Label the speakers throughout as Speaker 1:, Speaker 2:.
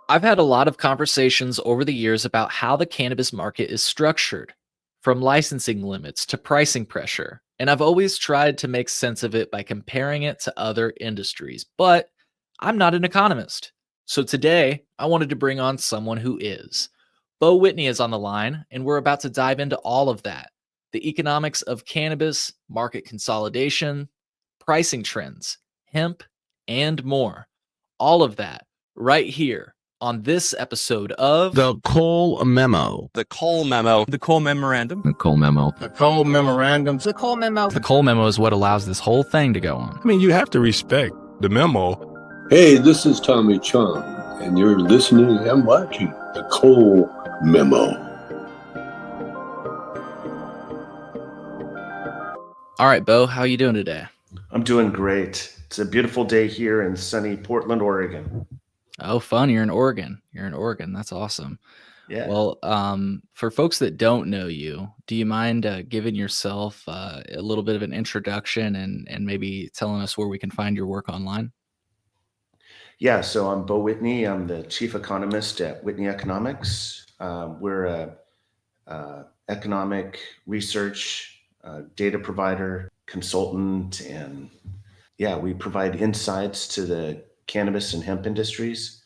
Speaker 1: I've had a lot of conversations over the years about how the cannabis market is structured, from licensing limits to pricing pressure. And I've always tried to make sense of it by comparing it to other industries, but I'm not an economist. So today, I wanted to bring on someone who is. Beau Whitney is on the line, and we're about to dive into all of that: the economics of cannabis, market consolidation, pricing trends, hemp, and more. All of that right here on this episode of
Speaker 2: The Cole Memo.
Speaker 3: The Cole Memo.
Speaker 4: The Cole Memorandum.
Speaker 5: The Cole Memo.
Speaker 6: The Cole Memorandum.
Speaker 7: The Cole Memo.
Speaker 5: The Cole Memo is what allows this whole thing to go on.
Speaker 2: I mean, you have to respect the memo.
Speaker 8: Hey, this is Tommy Chong, and you're listening and watching The Cole Memo.
Speaker 1: All right, Beau, how you doing today?
Speaker 9: I'm doing great. It's a beautiful day here in sunny Portland, Oregon.
Speaker 1: Oh, fun. You're in Oregon. That's awesome.
Speaker 9: Yeah.
Speaker 1: Well, for folks that don't know you, do you mind giving yourself a little bit of an introduction and maybe telling us where we can find your work online?
Speaker 9: Yeah, so I'm Beau Whitney. I'm the chief economist at Whitney Economics. We're a economic research data provider, consultant, and we provide insights to the cannabis and hemp industries.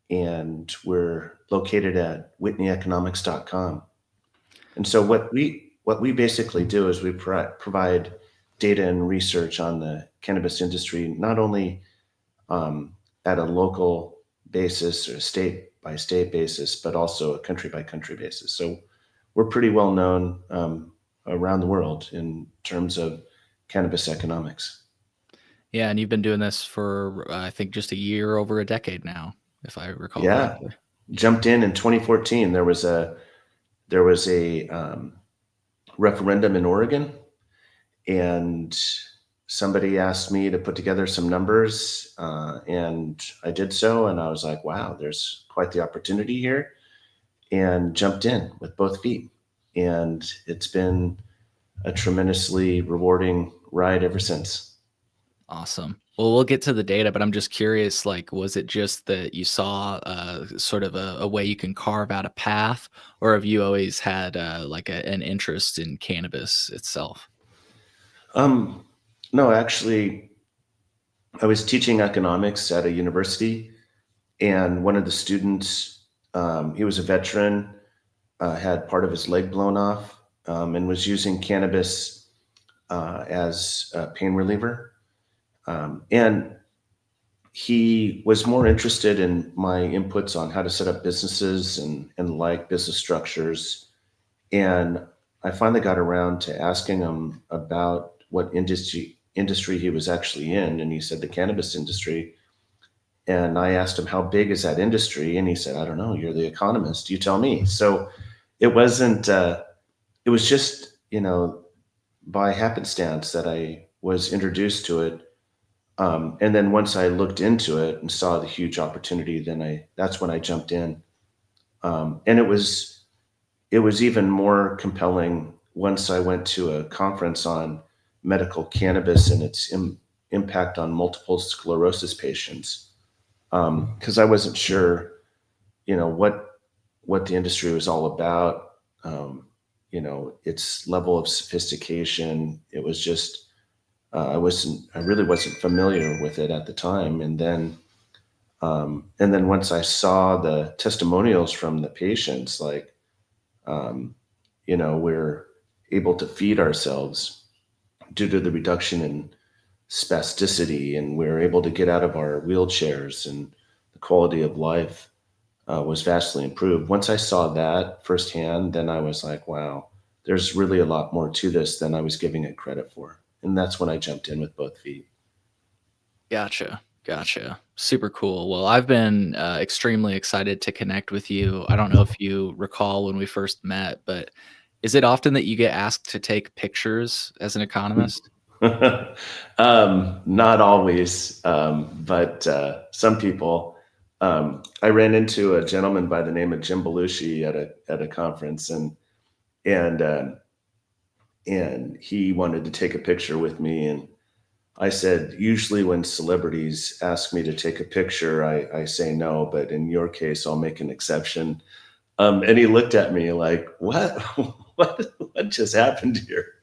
Speaker 9: And we're located at whitneyeconomics.com. And so what we basically do is we provide data and research on the cannabis industry, not only at a local basis or state by state basis, but also a country by country basis. So we're pretty well known around the world in terms of cannabis economics.
Speaker 1: Yeah, and you've been doing this for, I think, just a year over a decade now, if I recall correctly.
Speaker 9: Jumped in 2014. There was a referendum in Oregon, and somebody asked me to put together some numbers, and I did so, and I was like, wow, there's quite the opportunity here, and jumped in with both feet. And it's been a tremendously rewarding ride ever since.
Speaker 1: Awesome. Well, we'll get to the data, but I'm just curious, was it just that you saw sort of a way you can carve out a path, or have you always had an interest in cannabis itself?
Speaker 9: No, actually, I was teaching economics at a university, and one of the students, he was a veteran, had part of his leg blown off, and was using cannabis as a pain reliever. And he was more interested in my inputs on how to set up businesses and business structures. And I finally got around to asking him about what industry he was actually in. And he said the cannabis industry. And I asked him, how big is that industry? And he said, I don't know, you're the economist, you tell me. So it wasn't, it was just, by happenstance that I was introduced to it. And then once I looked into it and saw the huge opportunity, that's when I jumped in. And it was even more compelling once I went to a conference on medical cannabis and its impact on multiple sclerosis patients. Because I wasn't sure, what the industry was all about, its level of sophistication. It was just, I really wasn't familiar with it at the time. And then once I saw the testimonials from the patients, we're able to feed ourselves due to the reduction in spasticity, and we're able to get out of our wheelchairs, and the quality of life was vastly improved. Once I saw that firsthand, then I was like, wow, there's really a lot more to this than I was giving it credit for. And that's when I jumped in with both feet.
Speaker 1: Gotcha. Super cool. Well, I've been extremely excited to connect with you. I don't know if you recall when we first met, but is it often that you get asked to take pictures as an economist?
Speaker 9: Not always, but some people. I ran into a gentleman by the name of Jim Belushi at a conference, and and he wanted to take a picture with me, and I said, usually when celebrities ask me to take a picture, I say no, but in your case, I'll make an exception. And he looked at me like, what, what just happened here?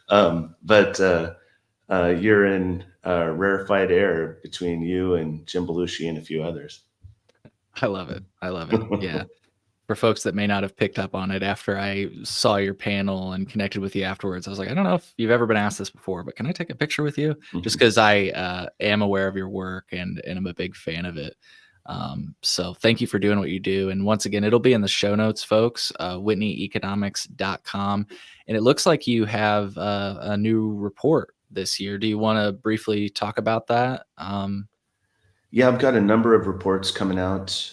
Speaker 9: But you're in rarefied air between you and Jim Belushi and a few others.
Speaker 1: I love it. I love it. Yeah. For folks that may not have picked up on it, after I saw your panel and connected with you afterwards, I was like, I don't know if you've ever been asked this before, but can I take a picture with you? Just because I am aware of your work and I'm a big fan of it. So thank you for doing what you do. And once again, it'll be in the show notes, folks, whitneyeconomics.com. And it looks like you have a new report this year. Do you want to briefly talk about that?
Speaker 9: Yeah, I've got a number of reports coming out.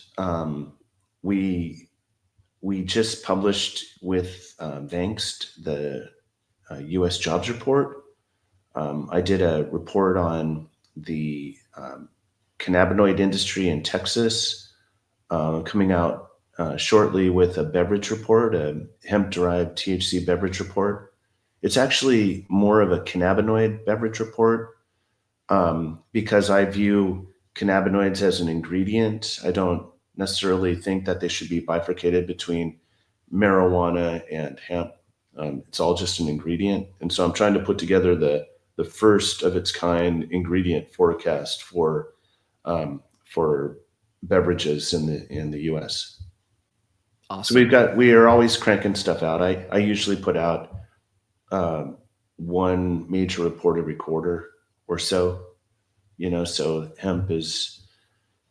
Speaker 9: We just published with Vangst the U.S. jobs report. I did a report on the cannabinoid industry in Texas, coming out shortly with a beverage report, a hemp-derived THC beverage report. It's actually more of a cannabinoid beverage report because I view cannabinoids as an ingredient. I don't necessarily think that they should be bifurcated between marijuana and hemp. It's all just an ingredient. And so I'm trying to put together the first of its kind ingredient forecast for beverages in the US.
Speaker 1: Awesome.
Speaker 9: So we are always cranking stuff out. I usually put out one major report every quarter or so, so hemp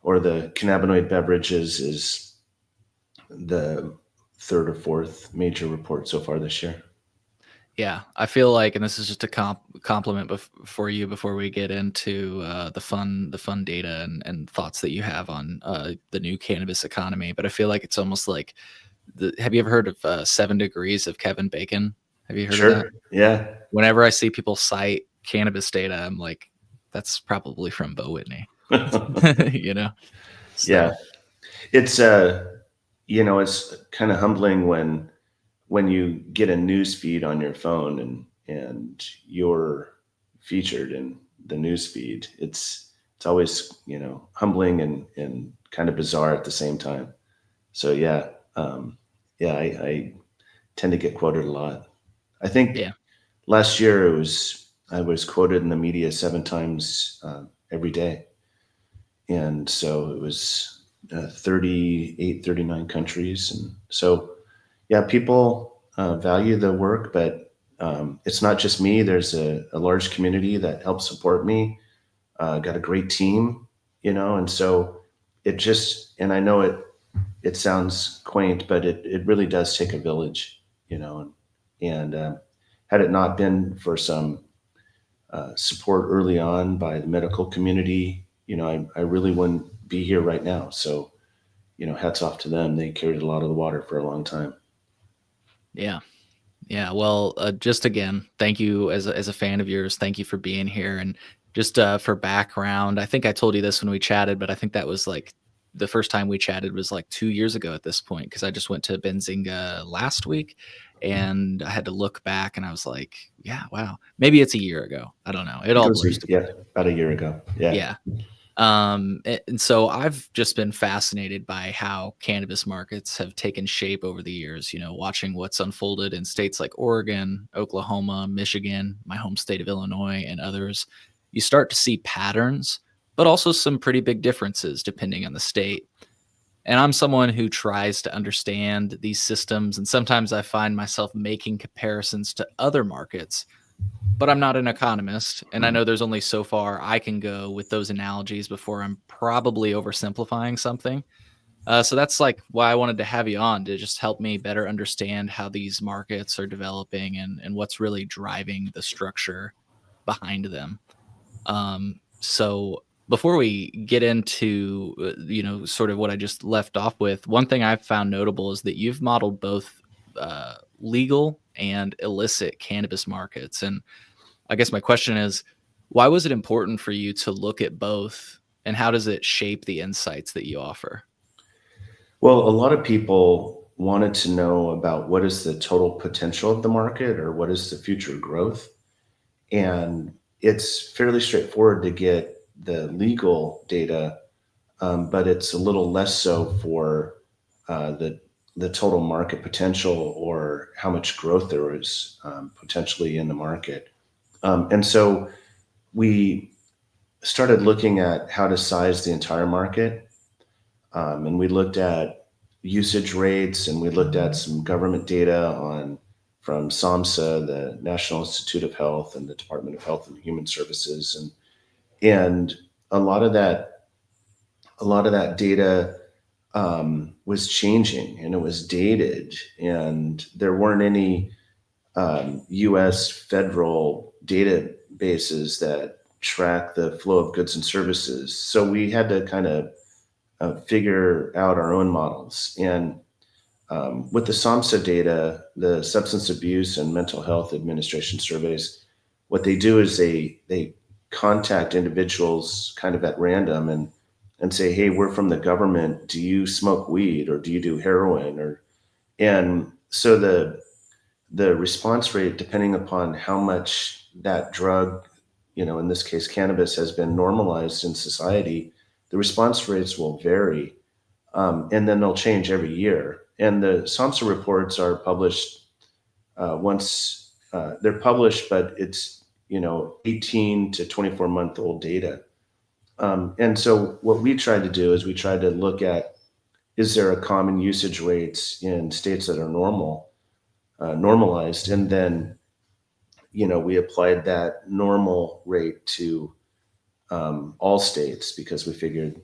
Speaker 9: or the cannabinoid beverages is the third or fourth major report so far this year.
Speaker 1: Yeah, I feel like, and this is just a compliment for you before we get into the fun data and thoughts that you have on the new cannabis economy. But I feel like it's almost like have you ever heard of 7 Degrees of Kevin Bacon? Have you heard of that?
Speaker 9: Sure. Yeah.
Speaker 1: Whenever I see people cite cannabis data, I'm like, that's probably from Beau Whitney. So.
Speaker 9: Yeah, it's it's kind of humbling when you get a news feed on your phone and you're featured in the news feed. It's always humbling and kind of bizarre at the same time. So yeah, I tend to get quoted a lot. I think last year I was quoted in the media 7 times every day. And so it was 38, 39 countries. And so, yeah, people value the work, but it's not just me. There's a large community that helps support me. Got a great team, and so and I know it sounds quaint, but it really does take a village, and had it not been for some support early on by the medical community, I really wouldn't be here right now. So, hats off to them. They carried a lot of the water for a long time.
Speaker 1: Yeah. Yeah. Well, just again, thank you as a fan of yours. Thank you for being here. And just for background, I think I told you this when we chatted, but I think that was like the first time we chatted was like 2 years ago at this point, because I just went to Benzinga last week and I had to look back and I was like, yeah, wow, maybe it's a year ago. I don't know. It all blurs together.
Speaker 9: Yeah, about a year ago. Yeah.
Speaker 1: Yeah. And so I've just been fascinated by how cannabis markets have taken shape over the years, watching what's unfolded in states like Oregon, Oklahoma, Michigan, my home state of Illinois, and others. You start to see patterns, but also some pretty big differences depending on the state. And I'm someone who tries to understand these systems, and sometimes I find myself making comparisons to other markets, but I'm not an economist, and I know there's only so far I can go with those analogies before I'm probably oversimplifying something. So that's like why I wanted to have you on, to just help me better understand how these markets are developing and what's really driving the structure behind them. So before we get into sort of what I just left off with, one thing I've found notable is that you've modeled both legal and illicit cannabis markets. And I guess my question is, why was it important for you to look at both, and how does it shape the insights that you offer?
Speaker 9: Well, a lot of people wanted to know about what is the total potential of the market or what is the future growth. And it's fairly straightforward to get the legal data, but it's a little less so for the total market potential or how much growth there is potentially in the market. And so we started looking at how to size the entire market. And we looked at usage rates, and we looked at some government data on from SAMHSA, the National Institute of Health, and the Department of Health and Human Services, and a lot of that data was changing, and it was dated, and there weren't any U.S. federal databases that track the flow of goods and services. So we had to kind of figure out our own models. And with the SAMHSA data, the Substance Abuse and Mental Health Administration surveys, what they do is they contact individuals kind of at random and say, hey, we're from the government. Do you smoke weed or do you do heroin? And so the response rate, depending upon how much that drug, in this case, cannabis, has been normalized in society, the response rates will vary. And then they'll change every year. And the SAMHSA reports are published once they're published, but it's, 18 to 24-month old data. And so what we tried to do is we tried to look at, is there a common usage rates in states that are normalized? And then, we applied that normal rate to all states because we figured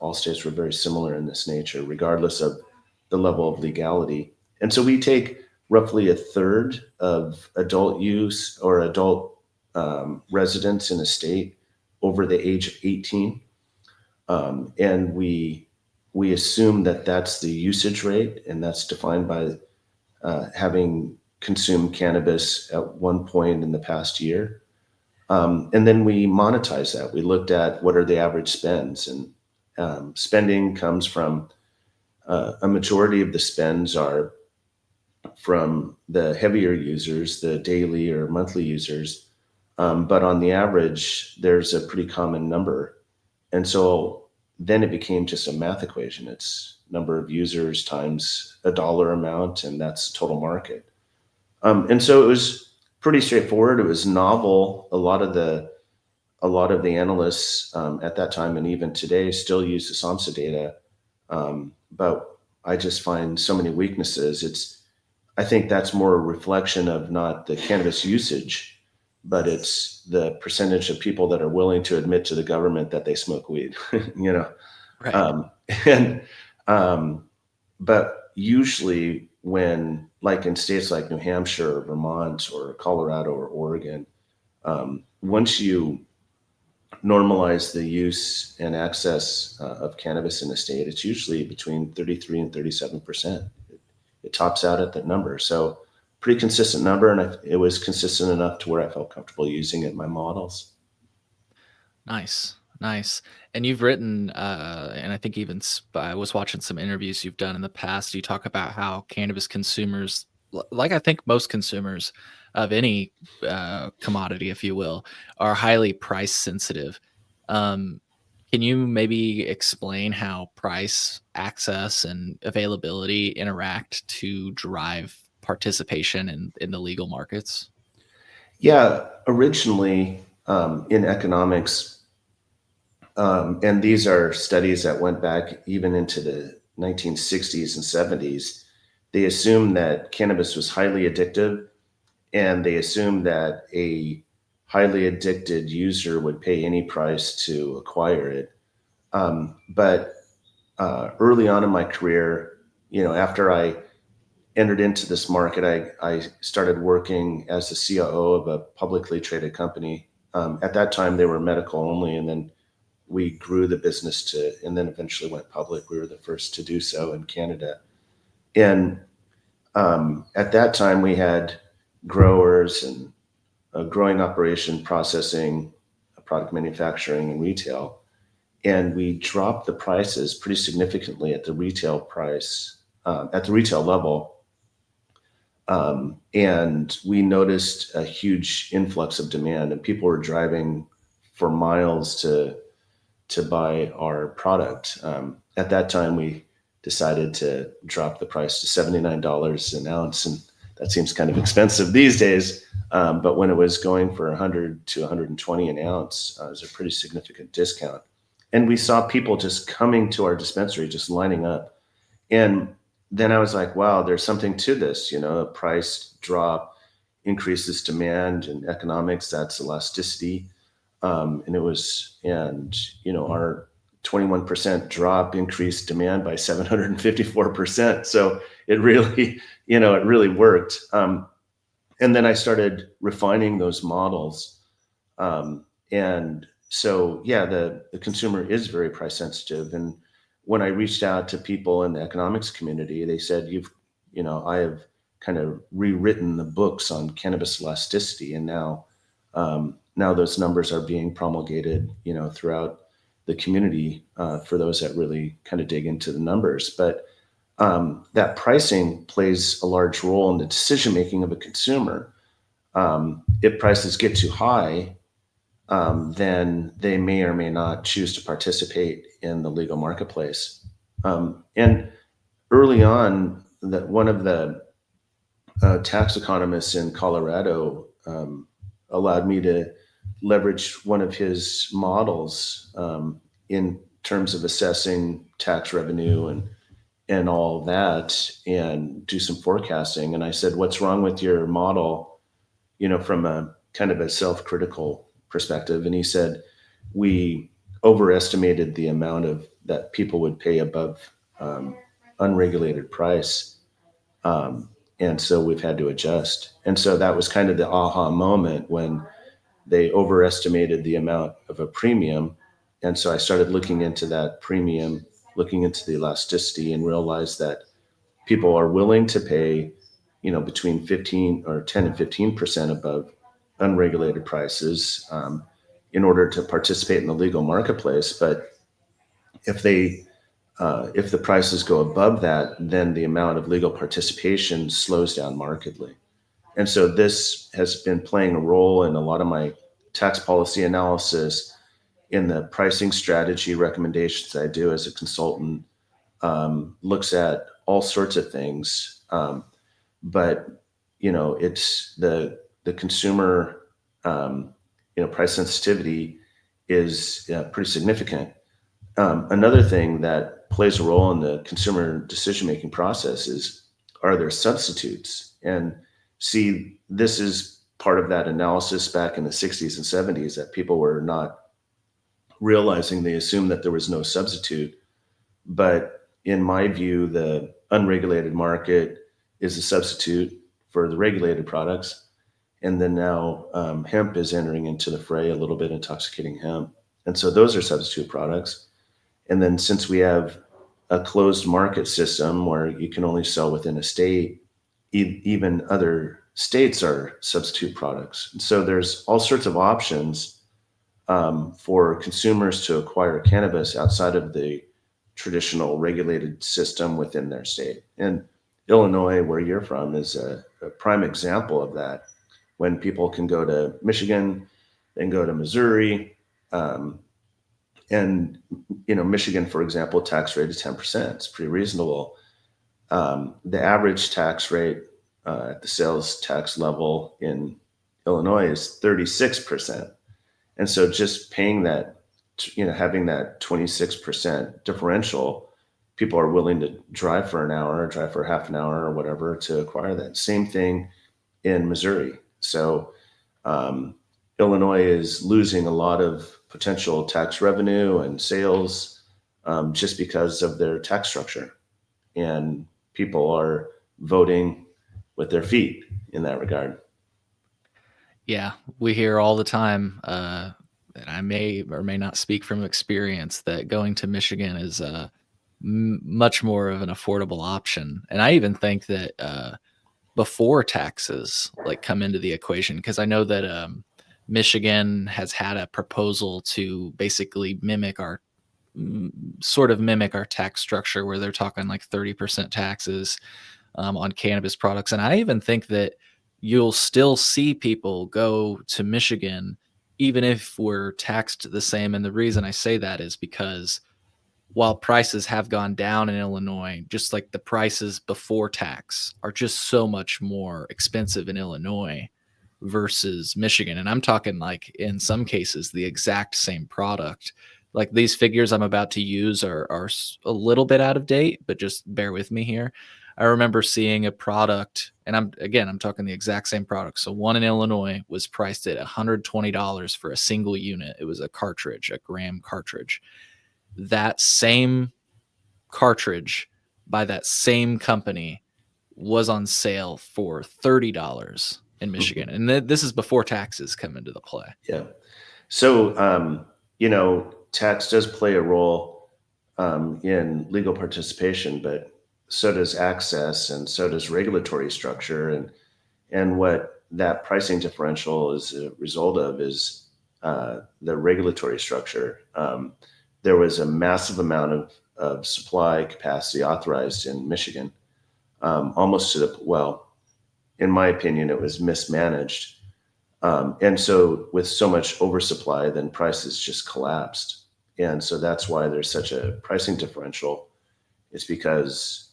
Speaker 9: all states were very similar in this nature, regardless of the level of legality. And so we take roughly a third of adult use or adult residents in a state over the age of 18. And we assume that that's the usage rate, and that's defined by having consumed cannabis at one point in the past year. And then we monetize that. We looked at what are the average spends, and spending comes from a majority of the spends are from the heavier users, the daily or monthly users. But on the average, there's a pretty common number. And so then it became just a math equation. It's number of users times a dollar amount, and that's total market. And so it was pretty straightforward. It was novel. A lot of the analysts at that time and even today still use the SAMHSA data, but I just find so many weaknesses. I think that's more a reflection of not the cannabis usage, but it's the percentage of people that are willing to admit to the government that they smoke weed.
Speaker 1: Right.
Speaker 9: And but usually when, like in states like New Hampshire or Vermont or Colorado or Oregon, once you normalize the use and access of cannabis in the state, it's usually between 33 and 37%. It tops out at that number. So pretty consistent number. And it was consistent enough to where I felt comfortable using it in my models.
Speaker 1: Nice. Nice. And you've written, and I think even I was watching some interviews you've done in the past. You talk about how cannabis consumers, like I think most consumers of any commodity, if you will, are highly price sensitive. Um, can you maybe explain how price, access, and availability interact to drive participation in the legal markets?
Speaker 9: Yeah, originally in economics, and these are studies that went back even into the 1960s and 70s, they assumed that cannabis was highly addictive, and they assumed that a highly addicted user would pay any price to acquire it. But early on in my career, after I entered into this market, I started working as the COO of a publicly traded company. At that time, they were medical only, and then we grew the business and then eventually went public. We were the first to do so in Canada. And at that time, we had growers and a growing operation, processing, product manufacturing, and retail. And we dropped the prices pretty significantly at the retail price at the retail level. And we noticed a huge influx of demand, and people were driving for miles to buy our product. At that time, we decided to drop the price to $79 an ounce, and that seems kind of expensive these days. But when it was going for 100 to 120 an ounce, it was a pretty significant discount. And we saw people just coming to our dispensary, just lining up. And then I was like, wow, there's something to this. A price drop increases demand. In economics, that's elasticity. Our 21% drop increased demand by 754%. So it really worked. And then I started refining those models. And so, yeah, the consumer is very price sensitive. And when I reached out to people in the economics community, they said, I have kind of rewritten the books on cannabis elasticity. And now those numbers are being promulgated, throughout the community for those that really kind of dig into the numbers. But that pricing plays a large role in the decision making of a consumer. If prices get too high, then they may or may not choose to participate in the legal marketplace. And early on, that one of the tax economists in Colorado allowed me to leverage one of his models in terms of assessing tax revenue and all of that, and do some forecasting. And I said, "What's wrong with your model?" From a kind of a self-critical perspective. And he said, "We overestimated the amount of that people would pay above unregulated price. And so we've had to adjust." And so that was kind of the aha moment when they overestimated the amount of a premium. And so I started looking into that premium, looking into the elasticity, and realized that people are willing to pay, between 15 or 10 and 15% above unregulated prices in order to participate in the legal marketplace. But if the prices go above that, then the amount of legal participation slows down markedly. And so this has been playing a role in a lot of my tax policy analysis, in the pricing strategy recommendations I do as a consultant. Looks at all sorts of things. But, it's the consumer, price sensitivity is pretty significant. Another thing that plays a role in the consumer decision-making process is, are there substitutes? And see, this is part of that analysis back in the 60s and 70s, that people were not realizing. They assumed that there was no substitute. But in my view, the unregulated market is a substitute for the regulated products. And then now hemp is entering into the fray, a little bit intoxicating hemp. And so those are substitute products. And then since we have a closed market system where you can only sell within a state, even other states are substitute products. And so there's all sorts of options for consumers to acquire cannabis outside of the traditional regulated system within their state. And Illinois, where you're from, is a prime example of that. When people can go to Michigan, then go to Missouri, and Michigan, for example, tax rate is 10%. It's pretty reasonable. The average tax rate at the sales tax level in Illinois is 36%. And so just paying that, having that 26% differential, people are willing to drive for an hour, or drive for half an hour or whatever to acquire that. Same thing in Missouri. So Illinois is losing a lot of potential tax revenue and sales just because of their tax structure. And people are voting with their feet in that regard.
Speaker 5: Yeah, we hear all the time, and I may or may not speak from experience, that going to Michigan is much more of an affordable option. And I even think that before taxes come into the equation, because I know that Michigan has had a proposal to basically mimic our sort of mimic our tax structure where they're talking like 30% taxes on cannabis products. And I even think that you'll still see people go to Michigan, even if we're taxed the same. And the reason I say that is because while prices have gone down in Illinois, just like the prices before tax are just so much more expensive in Illinois versus Michigan. And I'm talking like in some cases the exact same product. Like these figures I'm about to use are a little bit out of date, but just bear with me here. I remember seeing a product, and I'm talking the exact same product. So one in Illinois was priced at $120 for a single unit. It was a cartridge, a gram cartridge. That same cartridge by that same company was on sale for $30 in Michigan. And this is before taxes come into the play.
Speaker 9: Yeah. So, tax does play a role in legal participation, but so does access, and so does regulatory structure. And what that pricing differential is a result of is the regulatory structure. There was a massive amount of supply capacity authorized in Michigan, almost to in my opinion, it was mismanaged. And so with so much oversupply, then prices just collapsed. And so that's why there's such a pricing differential. It's because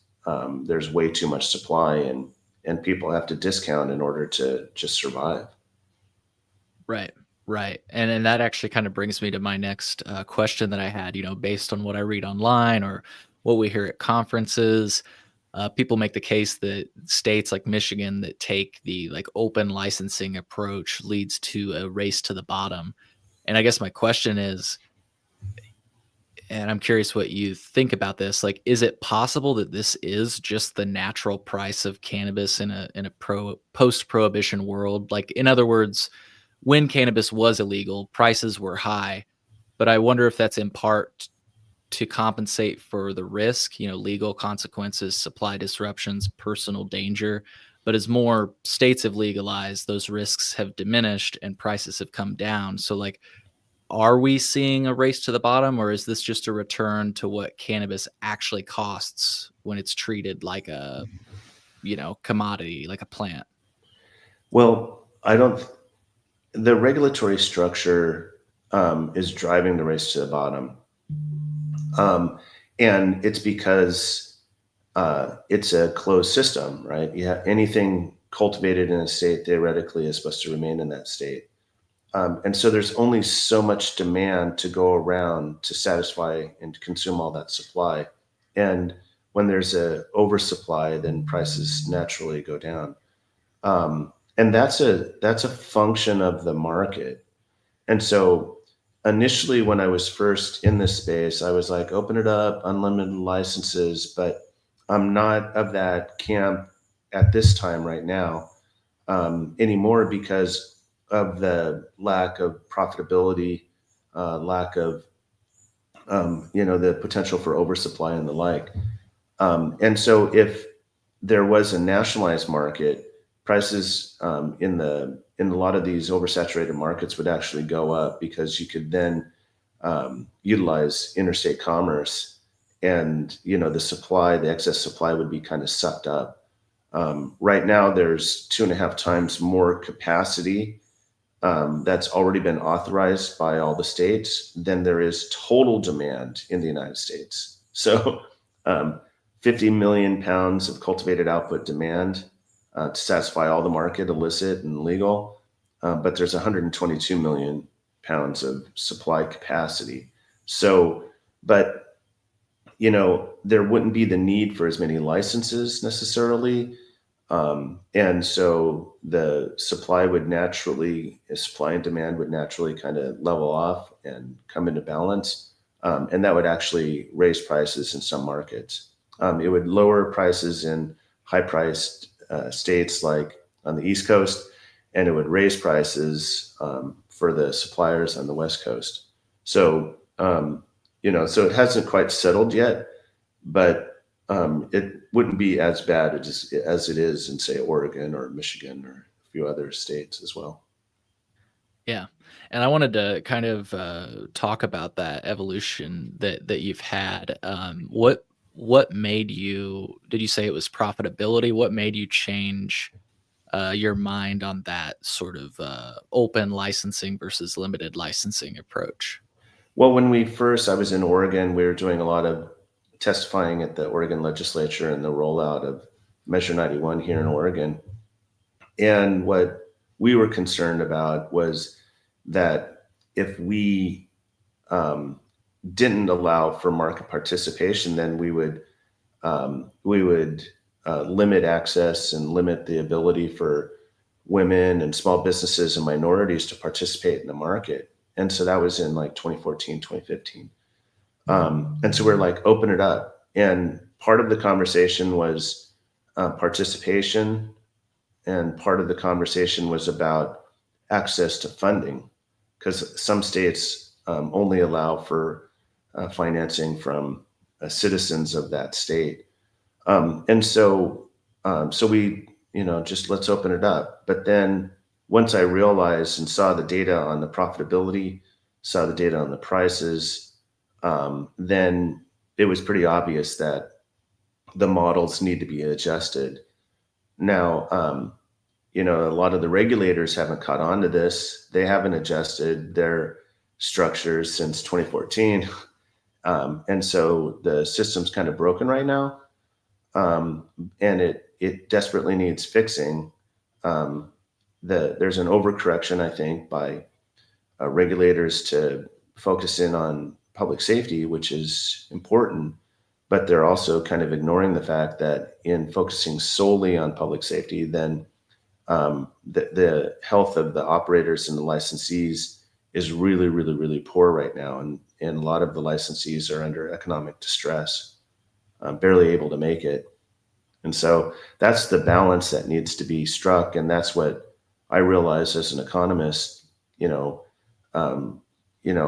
Speaker 9: there's way too much supply, and people have to discount in order to just survive.
Speaker 5: Right. Right. And that actually kind of brings me to my next question that I had, based on what I read online or what we hear at conferences. People make the case that states like Michigan that take the like open licensing approach leads to a race to the bottom. And I guess my question is, and I'm curious what you think about this, like, is it possible that this is just the natural price of cannabis in a post prohibition world? Like, in other words, when cannabis was illegal, prices were high, but I wonder if that's in part to compensate for the risk, legal consequences, supply disruptions, personal danger. But as more states have legalized, those risks have diminished and prices have come down. So, like, are we seeing a race to the bottom, or is this just a return to what cannabis actually costs when it's treated like a, commodity, like a plant?
Speaker 9: Well, the regulatory structure is driving the race to the bottom. And it's because it's a closed system, right? Anything cultivated in a state theoretically is supposed to remain in that state. And so there's only so much demand to go around to satisfy and consume all that supply. And when there's a oversupply, then prices naturally go down. And that's a function of the market. And so initially, when I was first in this space, I was like, open it up, unlimited licenses. But I'm not of that camp at this time right now anymore because of the lack of profitability, lack of the potential for oversupply and the like. And so if there was a nationalized market, prices in a lot of these oversaturated markets would actually go up because you could then utilize interstate commerce, and the excess supply would be kind of sucked up. Right now, there's 2.5 times more capacity that's already been authorized by all the states than there is total demand in the United States. So 50 million pounds of cultivated output demand to satisfy all the market, illicit and legal. But there's 122 million pounds of supply capacity. So, but, there wouldn't be the need for as many licenses necessarily. And so the supply and demand would naturally kind of level off and come into balance. And that would actually raise prices in some markets. It would lower prices in high priced states like on the East Coast, and it would raise prices for the suppliers on the West Coast. So, so it hasn't quite settled yet, but it wouldn't be as bad as it is in, say, Oregon or Michigan or a few other states as well.
Speaker 5: Yeah. And I wanted to kind of talk about that evolution that you've had. What made you? Did you say it was profitability? What made you change your mind on that sort of open licensing versus limited licensing approach?
Speaker 9: Well, I was in Oregon, we were doing a lot of testifying at the Oregon legislature and the rollout of Measure 91 here in Oregon. And what we were concerned about was that if we um, didn't allow for market participation, then we would limit access and limit the ability for women and small businesses and minorities to participate in the market. And so that was in like 2014, 2015. And so we're like, open it up. And part of the conversation was participation, and part of the conversation was about access to funding, because some states only allow for financing from citizens of that state. And so we, just let's open it up. But then once I realized and saw the data on the profitability, saw the data on the prices, then it was pretty obvious that the models need to be adjusted. Now, a lot of the regulators haven't caught on to this. They haven't adjusted their structures since 2014. And so the system's kind of broken right now. And it desperately needs fixing. There's an overcorrection, I think, by regulators to focus in on public safety, which is important, but they're also kind of ignoring the fact that in focusing solely on public safety, then the health of the operators and the licensees is really, really, really poor right now. And a lot of the licensees are under economic distress, barely able to make it. And so that's the balance that needs to be struck. And that's what I realized as an economist,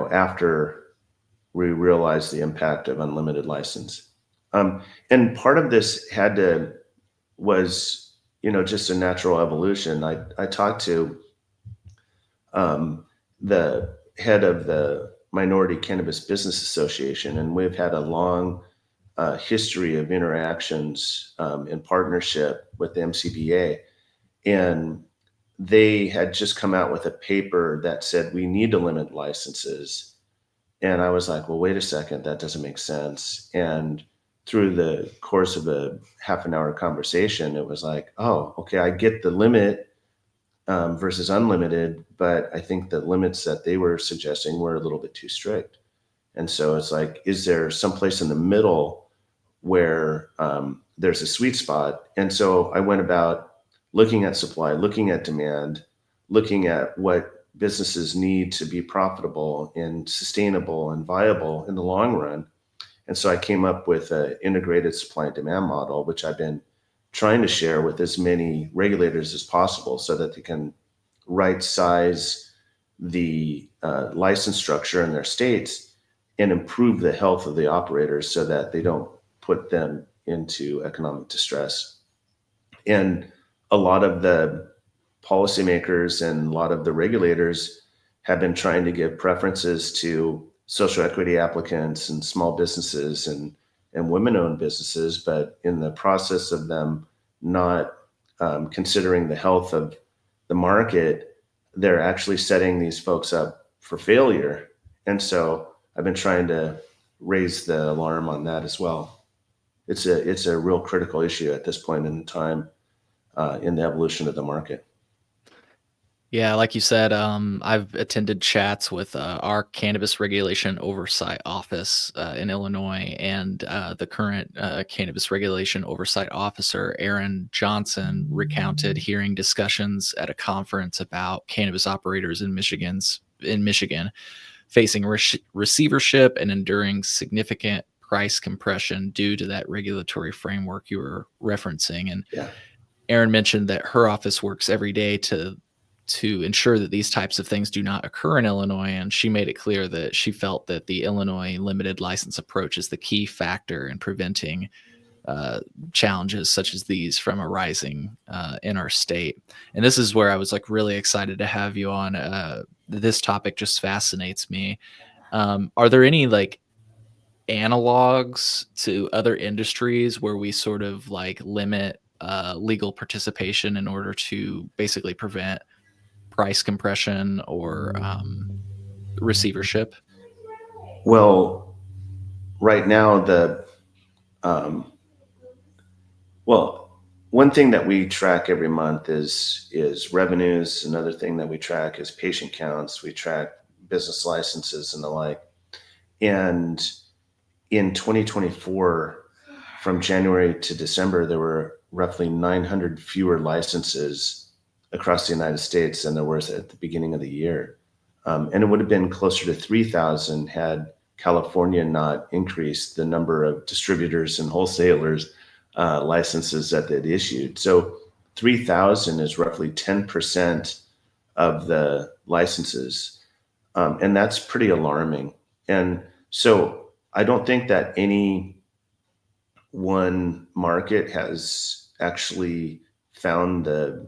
Speaker 9: after we realized the impact of unlimited license. And part of this was, just a natural evolution. I talked to the head of the Minority Cannabis Business Association, and we've had a long history of interactions in partnership with the MCBA. And they had just come out with a paper that said we need to limit licenses. And I was like, well, wait a second, that doesn't make sense. And through the course of a half an hour conversation, it was like, oh, okay, I get the limit versus unlimited, but I think the limits that they were suggesting were a little bit too strict. And so it's like, is there someplace in the middle where there's a sweet spot? And so I went about looking at supply, looking at demand, looking at what businesses need to be profitable and sustainable and viable in the long run. And so I came up with an integrated supply and demand model, which I've been trying to share with as many regulators as possible so that they can right size the license structure in their states and improve the health of the operators so that they don't put them into economic distress. And a lot of the policymakers and a lot of the regulators have been trying to give preferences to social equity applicants and small businesses and women-owned businesses, but in the process of them not considering the health of the market, they're actually setting these folks up for failure. And so I've been trying to raise the alarm on that as well. It's a real critical issue at this point in time in the evolution of the market.
Speaker 5: Yeah, like you said, I've attended chats with our cannabis regulation oversight office in Illinois, and the current cannabis regulation oversight officer, Aaron Johnson, recounted hearing discussions at a conference about cannabis operators in Michigan facing receivership and enduring significant price compression due to that regulatory framework you were referencing. And
Speaker 9: Yeah.
Speaker 5: Aaron mentioned that her office works every day to ensure that these types of things do not occur in Illinois. And she made it clear that she felt that the Illinois limited license approach is the key factor in preventing challenges such as these from arising in our state. And this is where I was like really excited to have you on this topic just fascinates me. Are there any like analogs to other industries where we sort of like limit legal participation in order to basically prevent price compression or receivership?
Speaker 9: Well, right now, um, well, one thing that we track every month is revenues. Another thing that we track is patient counts. We track business licenses and the like. And in 2024, from January to December, there were roughly 900 fewer licenses across the United States than there was at the beginning of the year. And it would have been closer to 3,000 had California not increased the number of distributors and wholesalers licenses that they'd issued. So 3,000 is roughly 10% of the licenses. And that's pretty alarming. And so I don't think that any one market has actually found the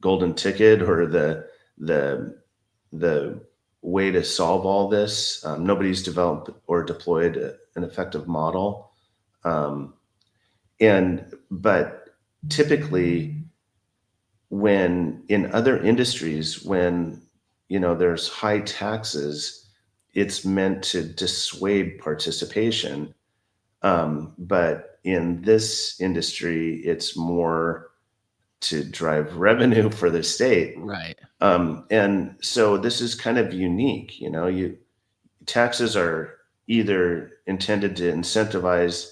Speaker 9: golden ticket or the way to solve all this. Nobody's developed or deployed an effective model. But typically, when in other industries, when there's high taxes, it's meant to dissuade participation. But in this industry, it's more to drive revenue for the state.
Speaker 5: Right.
Speaker 9: And so this is kind of unique. Taxes are either intended to incentivize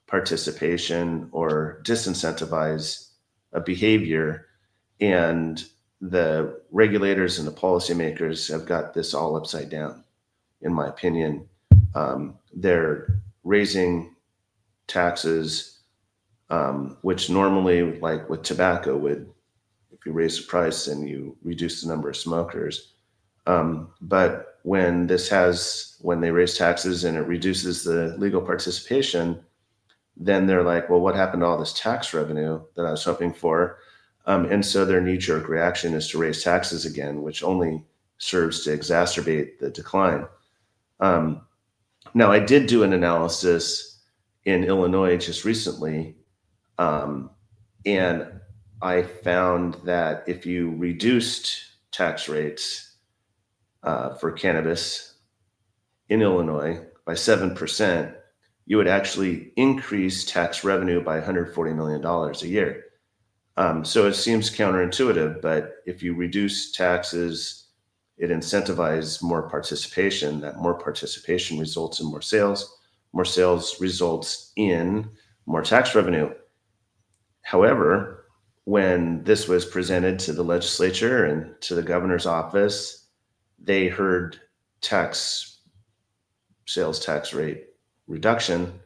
Speaker 9: participation or disincentivize a behavior. And the regulators and the policymakers have got this all upside down, in my opinion. They're raising taxes, which normally, like with tobacco, if you raise the price and you reduce the number of smokers. But when they raise taxes and it reduces the legal participation, then they're like, well, what happened to all this tax revenue that I was hoping for? And so their knee-jerk reaction is to raise taxes again, which only serves to exacerbate the decline. Now, I did do an analysis in Illinois just recently, and I found that if you reduced tax rates for cannabis in Illinois by 7%, you would actually increase tax revenue by $140 million a year. So it seems counterintuitive, but if you reduce taxes, it incentivizes more participation. That more participation results in more sales. More sales results in more tax revenue. However, when this was presented to the legislature and to the governor's office, they heard sales tax rate reduction,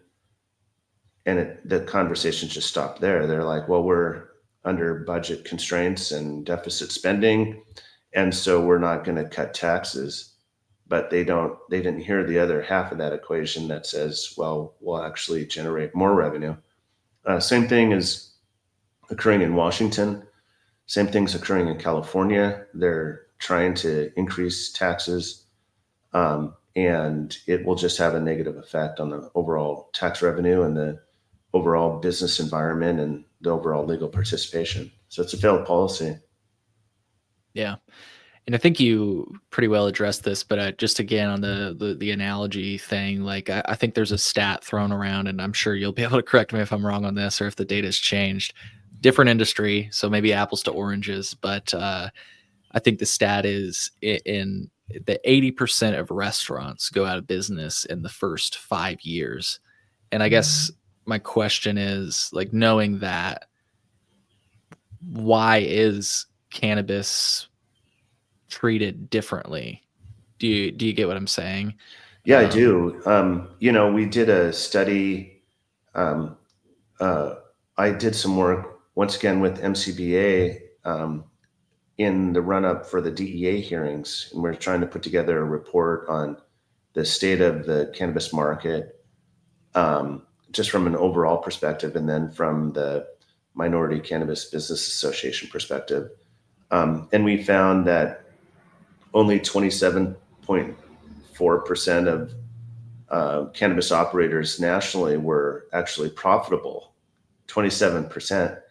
Speaker 9: and the conversation just stopped there. They're like, well, we're under budget constraints and deficit spending, and so we're not going to cut taxes. But they didn't hear the other half of that equation that says, well, we'll actually generate more revenue. Same thing is occurring in Washington. Same thing's occurring in California. They're trying to increase taxes, and it will just have a negative effect on the overall tax revenue and the overall business environment and the overall legal participation. So it's a failed policy.
Speaker 5: Yeah. And I think you pretty well addressed this, but just again on the analogy thing, like I think there's a stat thrown around, and I'm sure you'll be able to correct me if I'm wrong on this or if the data's changed. Different industry, so maybe apples to oranges, but I think the stat is in the 80% of restaurants go out of business in the first 5 years. And I guess my question is, like, knowing that, why is cannabis treated differently? Do you get what I'm saying?
Speaker 9: Yeah, I do. We did a study. I did some work once again with MCBA in the run-up for the DEA hearings, and we're trying to put together a report on the state of the cannabis market, just from an overall perspective, and then from the Minority Cannabis Business Association perspective. And we found that only 27.4% of cannabis operators nationally were actually profitable. 27%.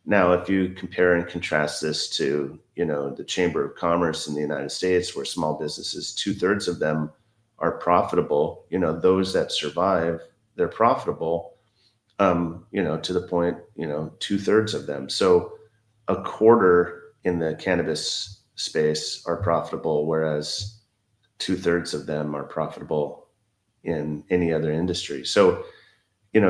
Speaker 9: Now, if you compare and contrast this to, the Chamber of Commerce in the United States, where small businesses, 2/3 of them are profitable, those that survive, they're profitable, to the point, 2/3 of them. So a quarter in the cannabis space are profitable, whereas 2/3 of them are profitable in any other industry. So,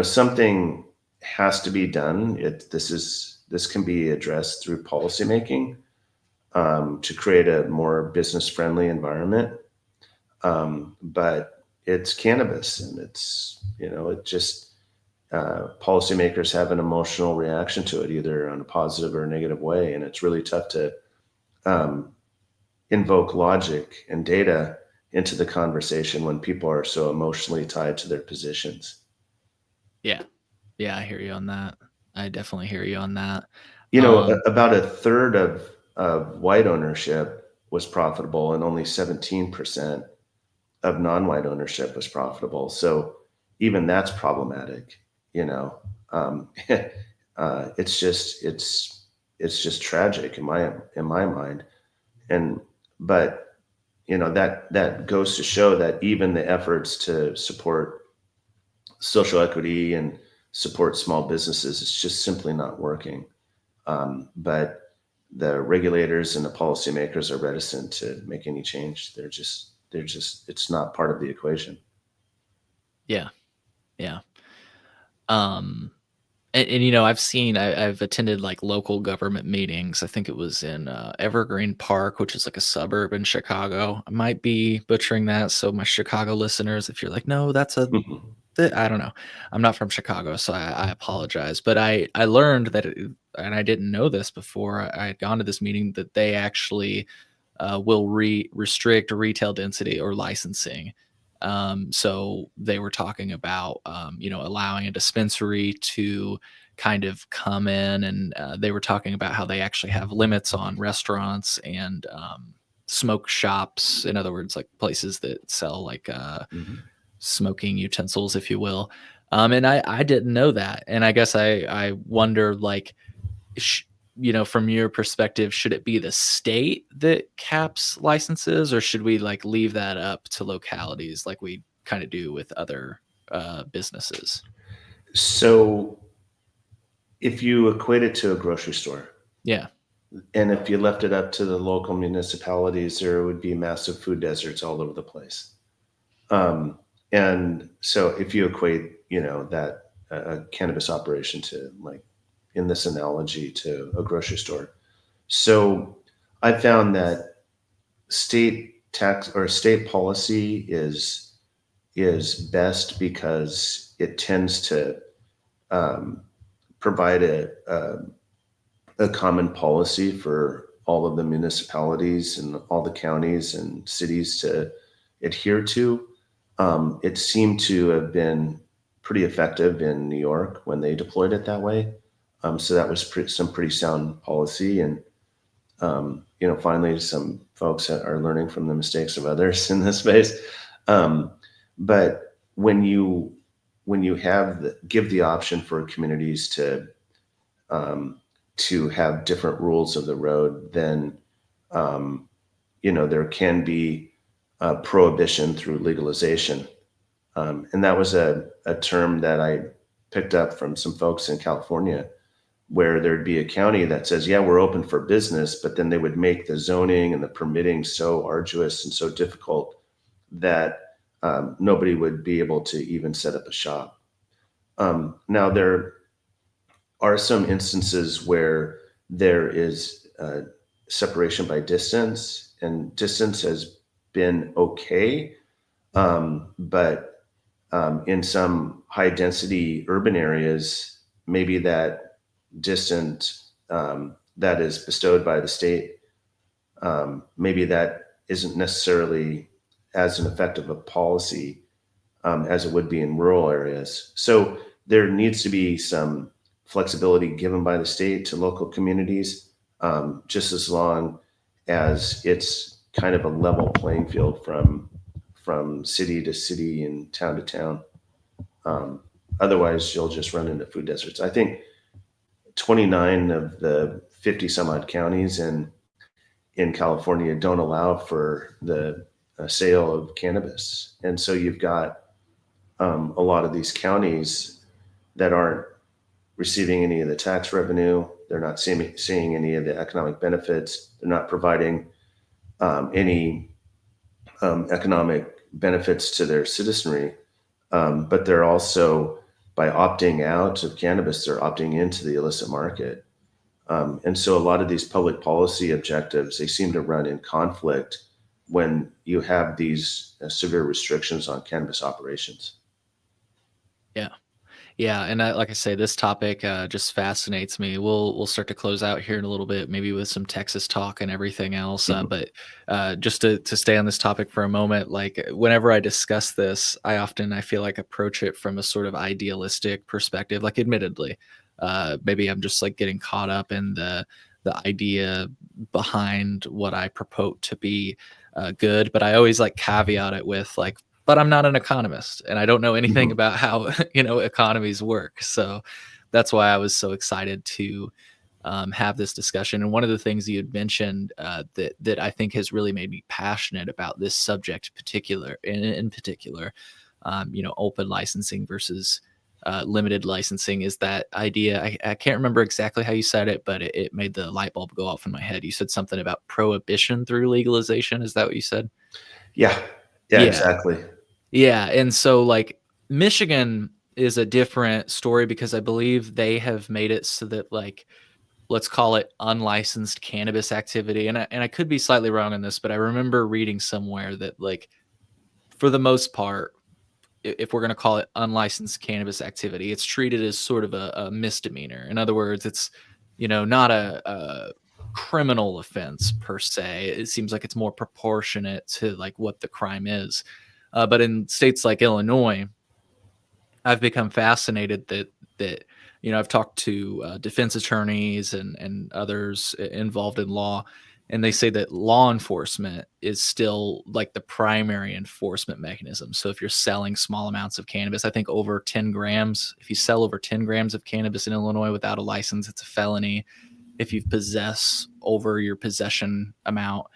Speaker 9: something has to be done. This can be addressed through policymaking to create a more business-friendly environment. But it's cannabis, and policymakers have an emotional reaction to it, either on a positive or a negative way, and it's really tough to invoke logic and data into the conversation when people are so emotionally tied to their positions.
Speaker 5: Yeah. Yeah, I hear you on that. I definitely hear you on that.
Speaker 9: About a third of white ownership was profitable, and only 17% of non-white ownership was profitable. So even that's problematic. It's just tragic in my mind. But that goes to show that even the efforts to support social equity and support small businesses, it's just simply not working. But the regulators and the policymakers are reticent to make any change. They're just, it's not part of the equation.
Speaker 5: Yeah. Yeah. And I've attended like local government meetings. I think it was in Evergreen Park, which is like a suburb in Chicago. I might be butchering that. So my Chicago listeners, if you're like, no, that's I don't know. I'm not from Chicago, so I apologize. But I learned that, and I didn't know this before I had gone to this meeting, that they actually will restrict retail density or licensing. So they were talking about, allowing a dispensary to kind of come in, and they were talking about how they actually have limits on restaurants and smoke shops. In other words, like places that sell like smoking utensils, if you will. And I didn't know that. And I guess I wonder, like, from your perspective, should it be the state that caps licenses, or should we like leave that up to localities like we kind of do with other businesses?
Speaker 9: So if you equate it to a grocery store,
Speaker 5: Yeah.
Speaker 9: and if you left it up to the local municipalities, there would be massive food deserts all over the place. And so if you equate, that cannabis operation to, like, in this analogy, to a grocery store. So I found that state tax or state policy is best because it tends to provide a common policy for all of the municipalities and all the counties and cities to adhere to. It seemed to have been pretty effective in New York when they deployed it that way. So that was some pretty sound policy. And, finally, some folks are learning from the mistakes of others in this space. But when you give the option for communities to have different rules of the road, then, there can be prohibition through legalization. And that was a term that I picked up from some folks in California, where there'd be a county that says, yeah, we're open for business, but then they would make the zoning and the permitting so arduous and so difficult that nobody would be able to even set up a shop. Now, there are some instances where there is separation by distance, and distance has been okay. But in some high density urban areas, maybe that distance that is bestowed by the state, maybe that isn't necessarily as an effective a policy as it would be in rural areas. So there needs to be some flexibility given by the state to local communities, just as long as it's kind of a level playing field from city to city and town to town. Otherwise, you'll just run into food deserts. I think 29 of the 50 some odd counties in California don't allow for the sale of cannabis. And so you've got a lot of these counties that aren't receiving any of the tax revenue. They're not seeing any of the economic benefits. They're not providing any economic benefits to their citizenry. But they're also, by opting out of cannabis, they're opting into the illicit market. And so a lot of these public policy objectives, they seem to run in conflict when you have these severe restrictions on cannabis operations.
Speaker 5: Yeah. Yeah, and like I say, this topic just fascinates me. We'll start to close out here in a little bit, maybe with some Texas talk and everything else. But just to stay on this topic for a moment, like whenever I discuss this, I feel like approach it from a sort of idealistic perspective. Like, admittedly, maybe I'm just like getting caught up in the idea behind what I purport to be good, but I always like caveat it with like, but I'm not an economist and I don't know anything
Speaker 9: Mhm.
Speaker 5: about how economies work. So that's why I was so excited to have this discussion. And one of the things you had mentioned that I think has really made me passionate about this subject, in particular, open licensing versus limited licensing, is that idea. I can't remember exactly how you said it, but it made the light bulb go off in my head. You said something about prohibition through legalization. Is that what you said?
Speaker 9: Yeah, yeah,
Speaker 5: Yeah.
Speaker 9: exactly.
Speaker 5: Yeah, and so, like, Michigan is a different story because I believe they have made it so that, like, let's call it unlicensed cannabis activity, and I could be slightly wrong on this, but I remember reading somewhere that, like, for the most part, if we're gonna call it unlicensed cannabis activity, it's treated as sort of a misdemeanor. In other words, it's, not a criminal offense per se. It seems like it's more proportionate to, like, what the crime is. But in states like Illinois, I've become fascinated that I've talked to defense attorneys and others involved in law, and they say that law enforcement is still like the primary enforcement mechanism. So if you're selling small amounts of cannabis, I think over 10 grams, if you sell over 10 grams of cannabis in Illinois without a license, it's a felony. If you possess over your possession amount,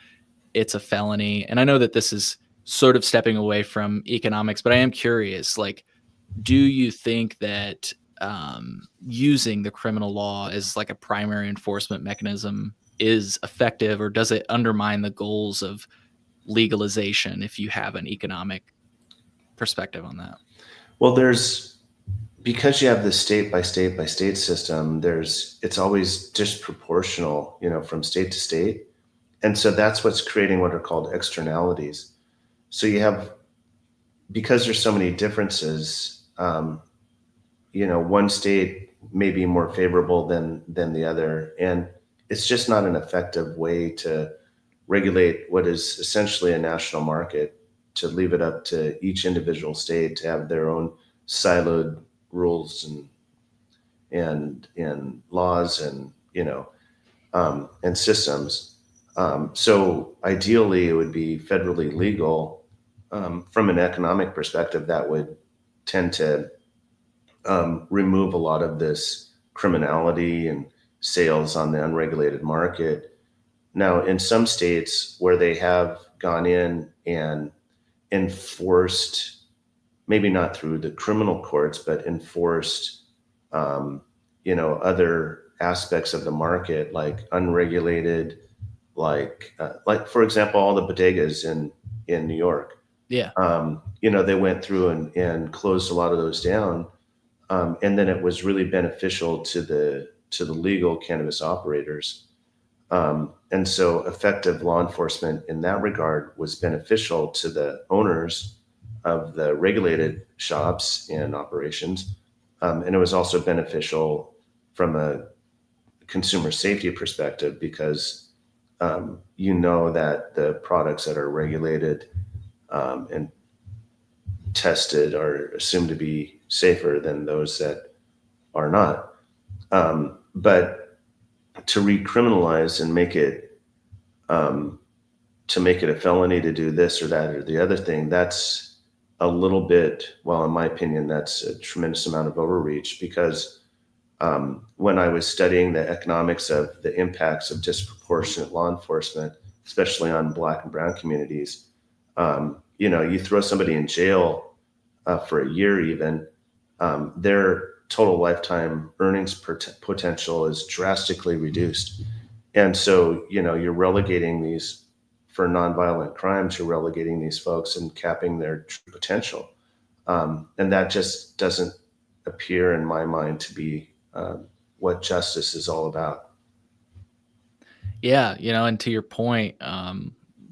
Speaker 5: it's a felony. And I know that this is sort of stepping away from economics, but I am curious, like, do you think that using the criminal law as like a primary enforcement mechanism is effective, or does it undermine the goals of legalization if you have an economic perspective on that?
Speaker 9: Well, because you have the state by state by state system, it's always disproportional, from state to state. And so that's what's creating what are called externalities. So because there's so many differences, one state may be more favorable than the other. And it's just not an effective way to regulate what is essentially a national market, to leave it up to each individual state to have their own siloed rules and laws and and systems. So ideally, it would be federally legal. From an economic perspective, that would tend to remove a lot of this criminality and sales on the unregulated market. Now, in some states where they have gone in and enforced, maybe not through the criminal courts, but enforced, other aspects of the market, like unregulated, like for example, all the bodegas in New York.
Speaker 5: Yeah.
Speaker 9: They went through and closed a lot of those down, and then it was really beneficial to the legal cannabis operators. And so effective law enforcement in that regard was beneficial to the owners of the regulated shops and operations. And it was also beneficial from a consumer safety perspective because that the products that are regulated and tested are assumed to be safer than those that are not. But to recriminalize and make it to make it a felony to do this or that or the other thing, that's a little bit, well, in my opinion, that's a tremendous amount of overreach, because when I was studying the economics of the impacts of disproportionate law enforcement, especially on Black and Brown communities, you throw somebody in jail for a year even, their total lifetime earnings potential is drastically reduced. And so, you're relegating these, for nonviolent crimes, you're relegating these folks and capping their true potential. And that just doesn't appear in my mind to be what justice is all about.
Speaker 5: Yeah, and to your point,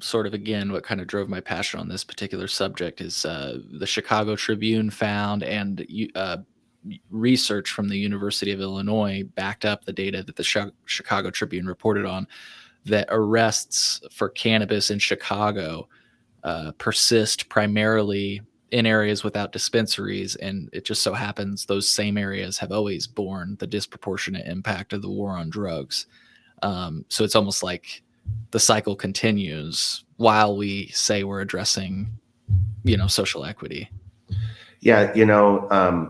Speaker 5: sort of again, what kind of drove my passion on this particular subject is the Chicago Tribune found, and research from the University of Illinois backed up the data that the Chicago Tribune reported on, that arrests for cannabis in Chicago persist primarily in areas without dispensaries. And it just so happens those same areas have always borne the disproportionate impact of the war on drugs. So it's almost like the cycle continues while we say we're addressing, social equity.
Speaker 9: Yeah,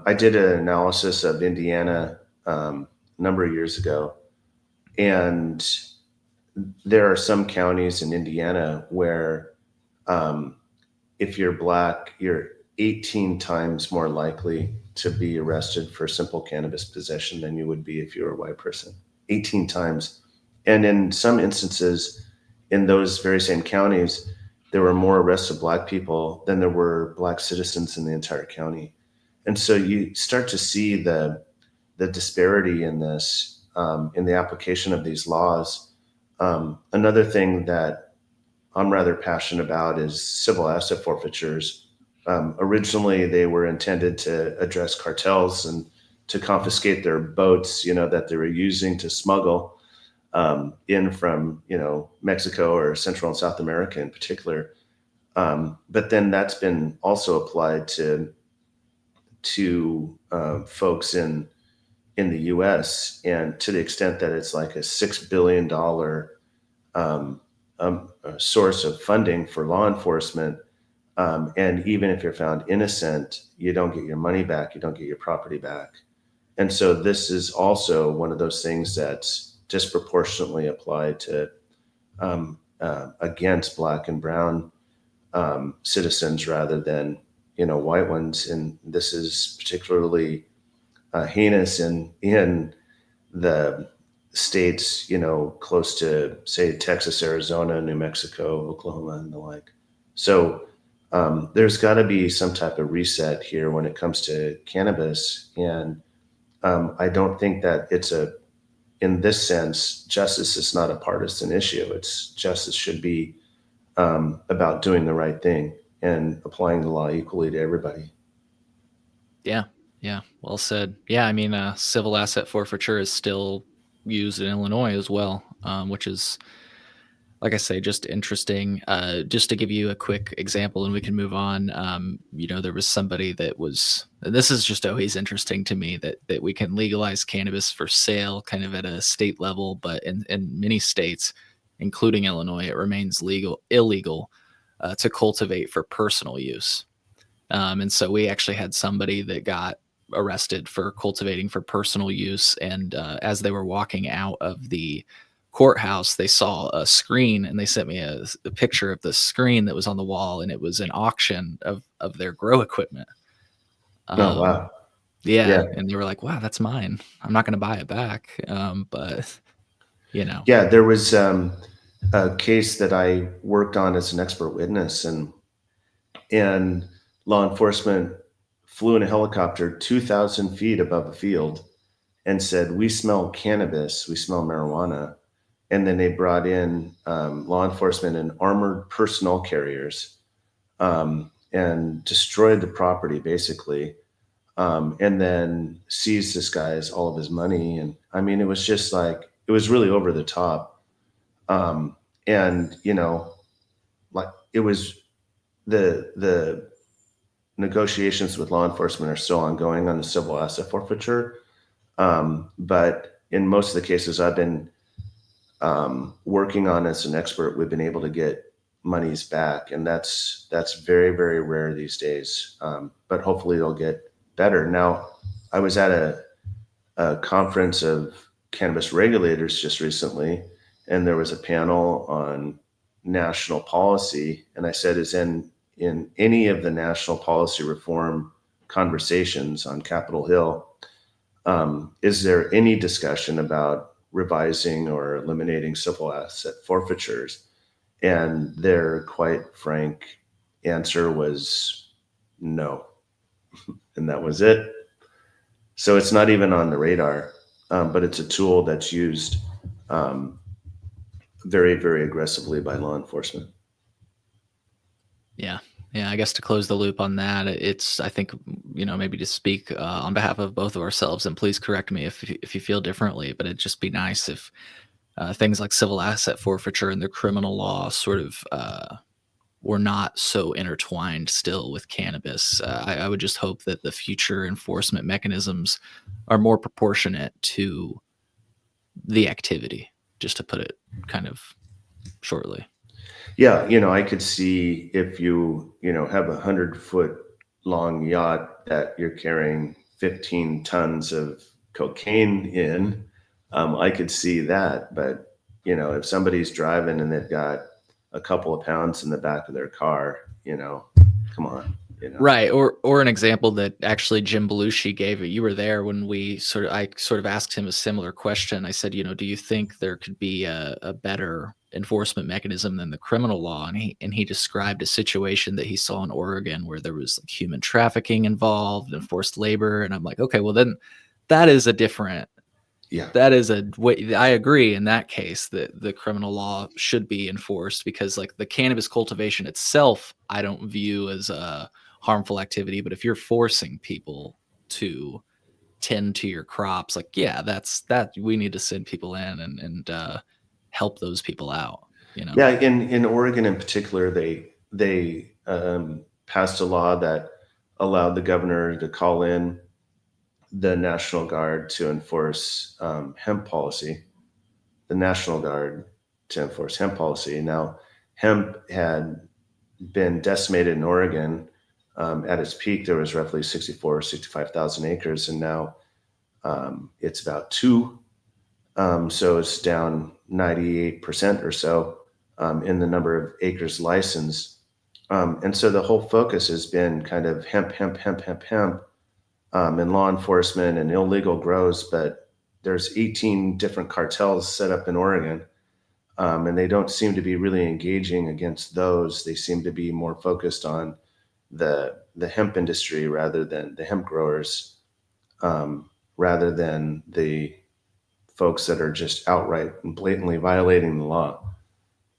Speaker 9: I did an analysis of Indiana a number of years ago, and there are some counties in Indiana where if you're Black, you're 18 times more likely to be arrested for simple cannabis possession than you would be if you were a white person. 18 times. And in some instances, in those very same counties, there were more arrests of Black people than there were Black citizens in the entire county. And so you start to see the disparity in this, in the application of these laws. Another thing that I'm rather passionate about is civil asset forfeitures. Originally, they were intended to address cartels and to confiscate their boats, that they were using to smuggle in from, Mexico or Central and South America in particular. But then that's been also applied to folks in the U.S., and to the extent that it's like a $6 billion source of funding for law enforcement. And even if you're found innocent, you don't get your money back, you don't get your property back. And so this is also one of those things that's disproportionately applied to against Black and Brown citizens rather than white ones. And this is particularly heinous in the states, close to, say, Texas, Arizona, New Mexico, Oklahoma, and the like. So there's got to be some type of reset here when it comes to cannabis. And I don't think that in this sense, justice is not a partisan issue. Justice should be about doing the right thing and applying the law equally to everybody.
Speaker 5: Yeah. Yeah. Well said. Yeah. I mean, civil asset forfeiture is still used in Illinois as well, which is, like I say, just interesting. Just to give you a quick example and we can move on. There was somebody that was, this is just always interesting to me that we can legalize cannabis for sale kind of at a state level, but in many states, including Illinois, it remains illegal to cultivate for personal use. And so we actually had somebody that got arrested for cultivating for personal use. And as they were walking out of the courthouse, they saw a screen and they sent me a picture of the screen that was on the wall, and it was an auction of their grow equipment.
Speaker 9: Oh, wow.
Speaker 5: Yeah. And they were like, wow, that's mine. I'm not going to buy it back. But.
Speaker 9: Yeah, there was a case that I worked on as an expert witness, and law enforcement flew in a helicopter 2,000 feet above a field and said, "We smell cannabis, we smell marijuana." And then they brought in law enforcement and armored personnel carriers and destroyed the property basically, and then seized this guy's all of his money. And I mean, it was just like, it was really over the top. And like it was the negotiations with law enforcement are still ongoing on the civil asset forfeiture. But in most of the cases I've been working on as an expert, we've been able to get monies back, and that's very, very rare these days. But hopefully it'll get better. Now, I was at a conference of cannabis regulators just recently, and there was a panel on national policy, and I said, "Is in any of the national policy reform conversations on Capitol Hill, is there any discussion about revising or eliminating civil asset forfeitures?" And their quite frank answer was no. And that was it. So it's not even on the radar, but it's a tool that's used very, very aggressively by law enforcement.
Speaker 5: Yeah. Yeah. I guess to close the loop on that, it's, I think, maybe to speak on behalf of both of ourselves, and please correct me if you feel differently, but it'd just be nice if things like civil asset forfeiture and the criminal law sort of were not so intertwined still with cannabis. I would just hope that the future enforcement mechanisms are more proportionate to the activity, just to put it kind of shortly.
Speaker 9: Yeah, I could see if you have 100-foot long yacht that you're carrying 15 tons of cocaine in, I could see that. But if somebody's driving and they've got a couple of pounds in the back of their car, come on.
Speaker 5: Right. Or an example that actually Jim Belushi gave it. You were there when I sort of asked him a similar question. I said, do you think there could be a better enforcement mechanism than the criminal law? And he described a situation that he saw in Oregon where there was like human trafficking involved and forced labor. And I'm like, okay, well then that is a different
Speaker 9: Yeah.
Speaker 5: that is a way. I agree in that case that the criminal law should be enforced, because like the cannabis cultivation itself, I don't view as a harmful activity. But if you're forcing people to tend to your crops, like, yeah, that we need to send people in and help those people out,
Speaker 9: Yeah, in Oregon in particular, they passed a law that allowed the governor to call in the National Guard to enforce hemp policy. The National Guard to enforce hemp policy. Now, hemp had been decimated in Oregon. At its peak, there was roughly 65,000 acres, and now it's about 2. So it's down 98% or so in the number of acres licensed. And so the whole focus has been kind of hemp, hemp, hemp, hemp, hemp, and law enforcement and illegal grows. But there's 18 different cartels set up in Oregon, and they don't seem to be really engaging against those. They seem to be more focused on the hemp industry rather than the hemp growers, rather than the folks that are just outright and blatantly violating the law.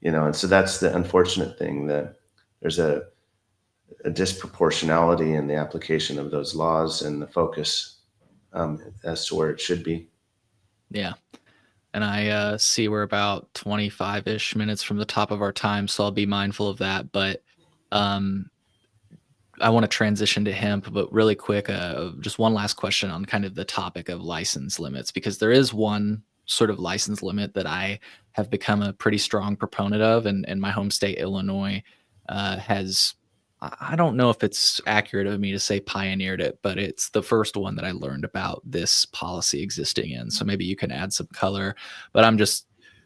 Speaker 9: And so that's the unfortunate thing, that there's a disproportionality in the application of those laws and the focus as to where it should be.
Speaker 5: Yeah. And I see we're about 25-ish minutes from the top of our time, so I'll be mindful of that. But um, I want to transition to hemp, but really quick, just one last question on kind of the topic of license limits, because there is one sort of license limit that I have become a pretty strong proponent of, and my home state, Illinois, has, I don't know if it's accurate of me to say pioneered it, but it's the first one that I learned about this policy existing in. So maybe you can add some color, but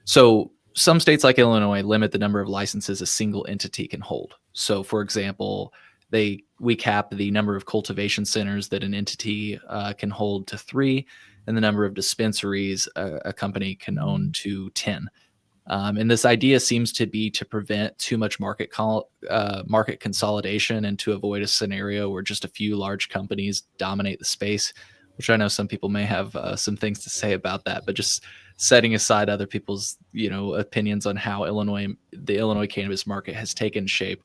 Speaker 5: so some states like Illinois limit the number of licenses a single entity can hold. So for example, we cap the number of cultivation centers that an entity can hold to 3, and the number of dispensaries a company can own to 10. And this idea seems to be to prevent too much market consolidation and to avoid a scenario where just a few large companies dominate the space, which I know some people may have some things to say about that. But just setting aside other people's opinions on how the Illinois cannabis market has taken shape,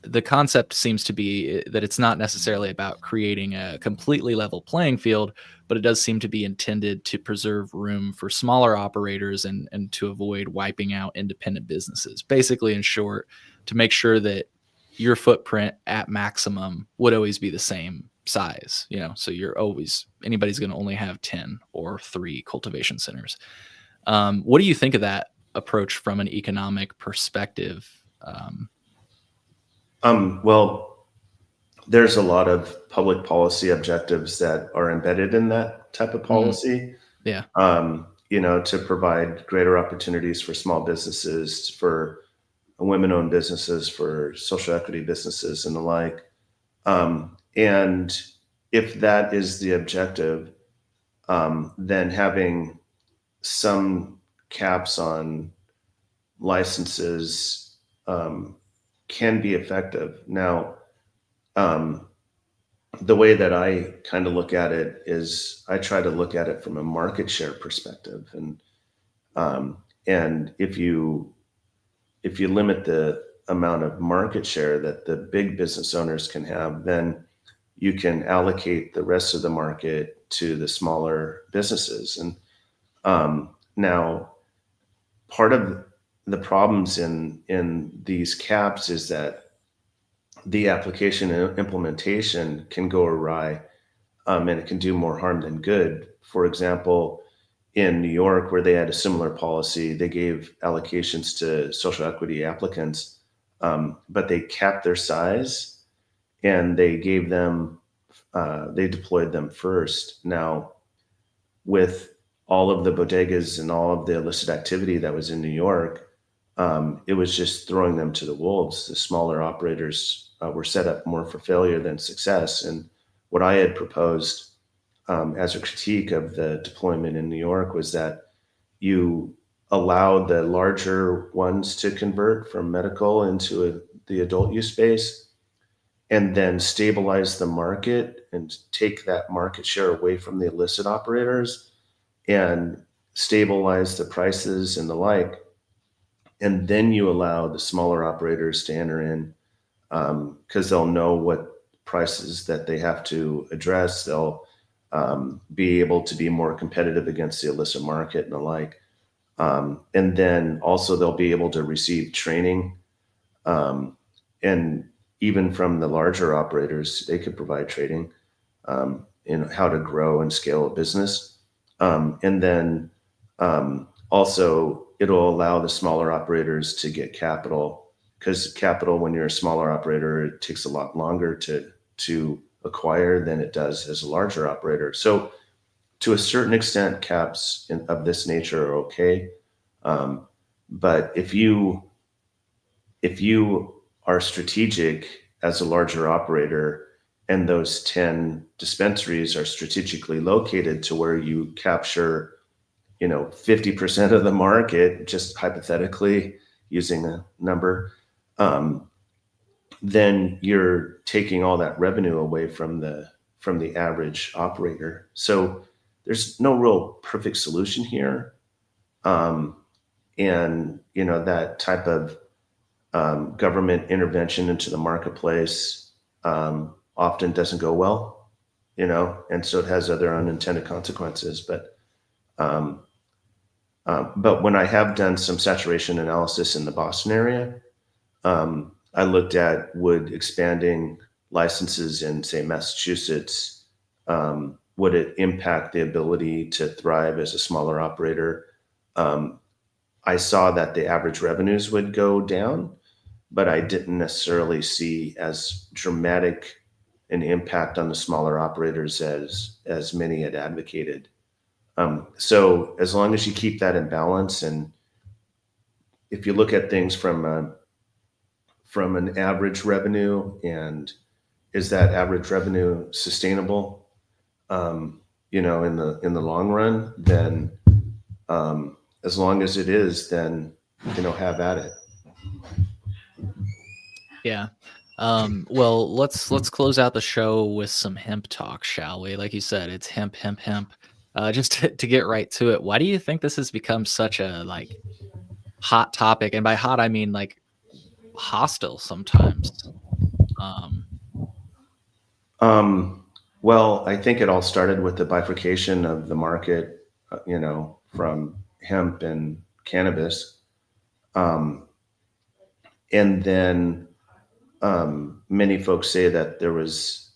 Speaker 5: the concept seems to be that it's not necessarily about creating a completely level playing field, but it does seem to be intended to preserve room for smaller operators and to avoid wiping out independent businesses. Basically, in short, to make sure that your footprint at maximum would always be the same size, so anybody's going to only have 10 or 3 cultivation centers. What do you think of that approach from an economic perspective?
Speaker 9: Well, there's a lot of public policy objectives that are embedded in that type of policy.
Speaker 5: Yeah.
Speaker 9: To provide greater opportunities for small businesses, for women-owned businesses, for social equity businesses, and the like. And if that is the objective, then having some caps on licenses can be effective. Now, the way that I kind of look at it is I try to look at it from a market share perspective, and if you limit the amount of market share that the big business owners can have, then you can allocate the rest of the market to the smaller businesses. And now, part of the problems in these caps is that the application and implementation can go awry, and it can do more harm than good. For example, in New York, where they had a similar policy, they gave allocations to social equity applicants, but they capped their size and they gave them, they deployed them first. Now, with all of the bodegas and all of the illicit activity that was in New York, it was just throwing them to the wolves. The smaller operators were set up more for failure than success. And what I had proposed as a critique of the deployment in New York was that you allow the larger ones to convert from medical into the adult use space, and then stabilize the market and take that market share away from the illicit operators and stabilize the prices and the like. And then you allow the smaller operators to enter in, because they'll know what prices that they have to address. They'll be able to be more competitive against the illicit market and the like. And then also they'll be able to receive training. And even from the larger operators, they could provide training in how to grow and scale a business. And then also it'll allow the smaller operators to get capital, because capital, when you're a smaller operator, it takes a lot longer to acquire than it does as a larger operator. So to a certain extent, caps of this nature are okay. But if you are strategic as a larger operator, and those 10 dispensaries are strategically located to where you capture 50% of the market, just hypothetically using a number, then you're taking all that revenue away from the average operator. So there's no real perfect solution here. And that type of government intervention into the marketplace often doesn't go well, and so it has other unintended consequences. But when I have done some saturation analysis in the Boston area, I looked at would expanding licenses in, say, Massachusetts, would it impact the ability to thrive as a smaller operator? I saw that the average revenues would go down, but I didn't necessarily see as dramatic an impact on the smaller operators as many had advocated. So as long as you keep that in balance, and if you look at things from an average revenue, and is that average revenue sustainable, in the long run, then as long as it is, then have at it.
Speaker 5: Yeah. Well, let's close out the show with some hemp talk, shall we? Like you said, it's hemp, hemp, hemp. Just to get right to it, why do you think this has become such a hot topic? And by hot, I mean hostile sometimes.
Speaker 9: Well, I think it all started with the bifurcation of the market, from hemp and cannabis. And then many folks say that there was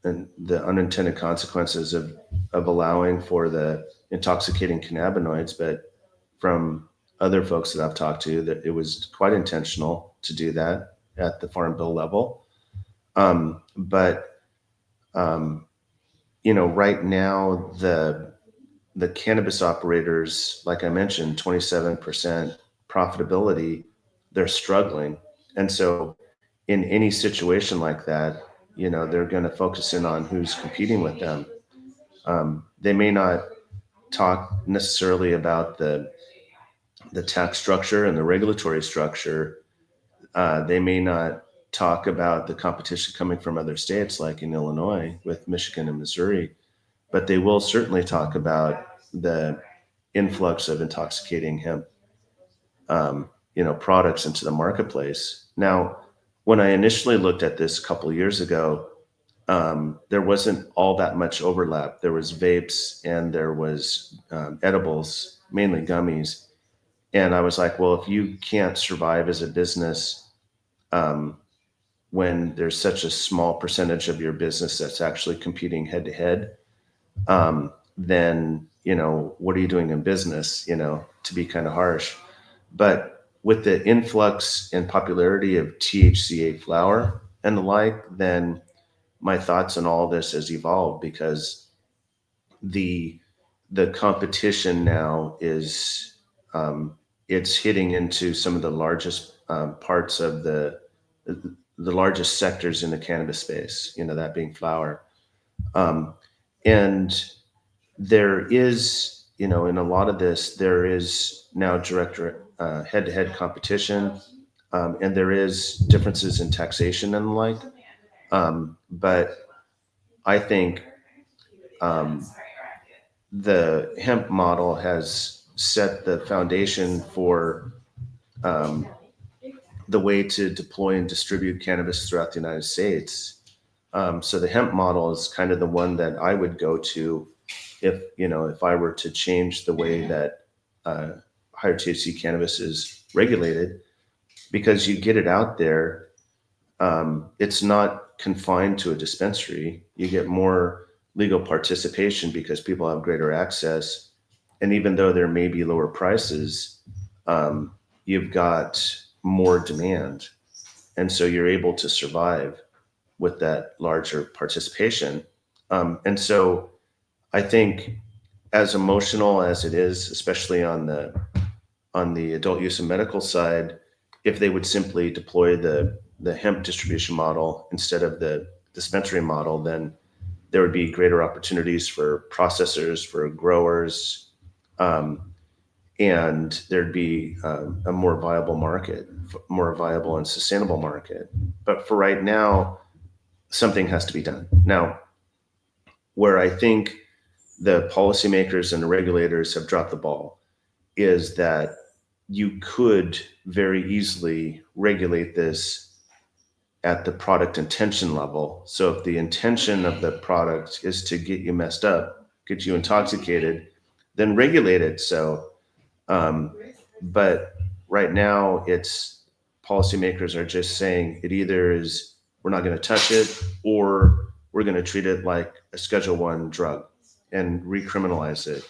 Speaker 9: the unintended consequences of allowing for the intoxicating cannabinoids. But from other folks that I've talked to that it was quite intentional to do that at the farm bill level. But right now the cannabis operators, like I mentioned, 27% profitability, they're struggling. And so in any situation like that, they're going to focus in on who's competing with them. They may not talk necessarily about the tax structure and the regulatory structure. They may not talk about the competition coming from other states like in Illinois with Michigan and Missouri, but they will certainly talk about the influx of intoxicating hemp, products into the marketplace. Now, when I initially looked at this a couple of years ago, there wasn't all that much overlap. There was vapes and there was edibles, mainly gummies. And I was like, well, if you can't survive as a business when there's such a small percentage of your business that's actually competing head to head, then, what are you doing in business, to be kind of harsh. But with the influx and popularity of THCA flower and the like, then my thoughts on all this has evolved because the competition now is it's hitting into some of the largest parts of the largest sectors in the cannabis space, that being flower. And there is, in a lot of this, there is now direct head-to-head competition, and there is differences in taxation and the like. But I think the hemp model has set the foundation for the way to deploy and distribute cannabis throughout the United States. So the hemp model is kind of the one that I would go to if I were to change the way that higher THC cannabis is regulated, because you get it out there. It's not confined to a dispensary. You get more legal participation because people have greater access. And even though there may be lower prices, you've got more demand. And so you're able to survive with that larger participation. And so I think, as emotional as it is, especially on the adult use and medical side, if they would simply deploy the hemp distribution model instead of the dispensary model, then there would be greater opportunities for processors, for growers, and there'd be a more viable market, more viable and sustainable market. But for right now, something has to be done. Now, where I think the policymakers and the regulators have dropped the ball is that you could very easily regulate this at the product intention level. So if the intention of the product is to get you messed up, get you intoxicated, then regulate it. So, but right now it's policymakers are just saying it either is we're not going to touch it, or we're going to treat it like a Schedule 1 drug and recriminalize it.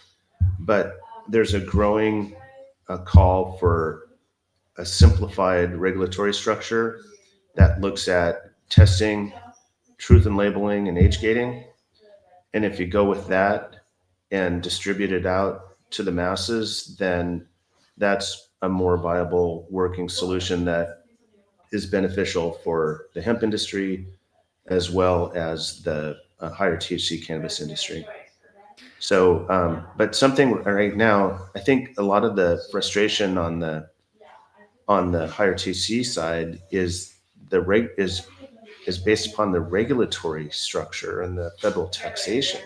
Speaker 9: But there's a growing call for a simplified regulatory structure that looks at testing, truth in labeling, and age gating. And if you go with that and distribute it out to the masses, then that's a more viable working solution that is beneficial for the hemp industry as well as the higher THC cannabis industry. So, but something right now, I think a lot of the frustration on the higher THC side is is based upon the regulatory structure and the federal taxation.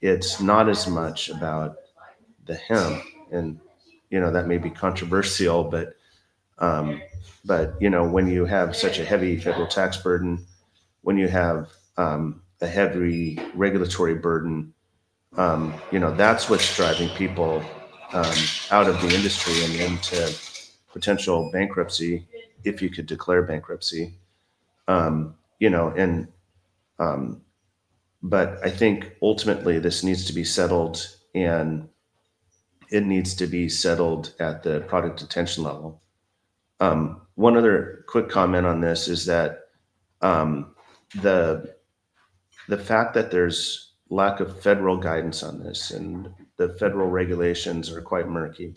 Speaker 9: It's not as much about the hemp, and that may be controversial, but when you have such a heavy federal tax burden, when you have a heavy regulatory burden, that's what's driving people out of the industry and into potential bankruptcy, if you could declare bankruptcy. And but I think ultimately this needs to be settled, and it needs to be settled at the product detention level. One other quick comment on this is that the fact that there's lack of federal guidance on this, and the federal regulations are quite murky.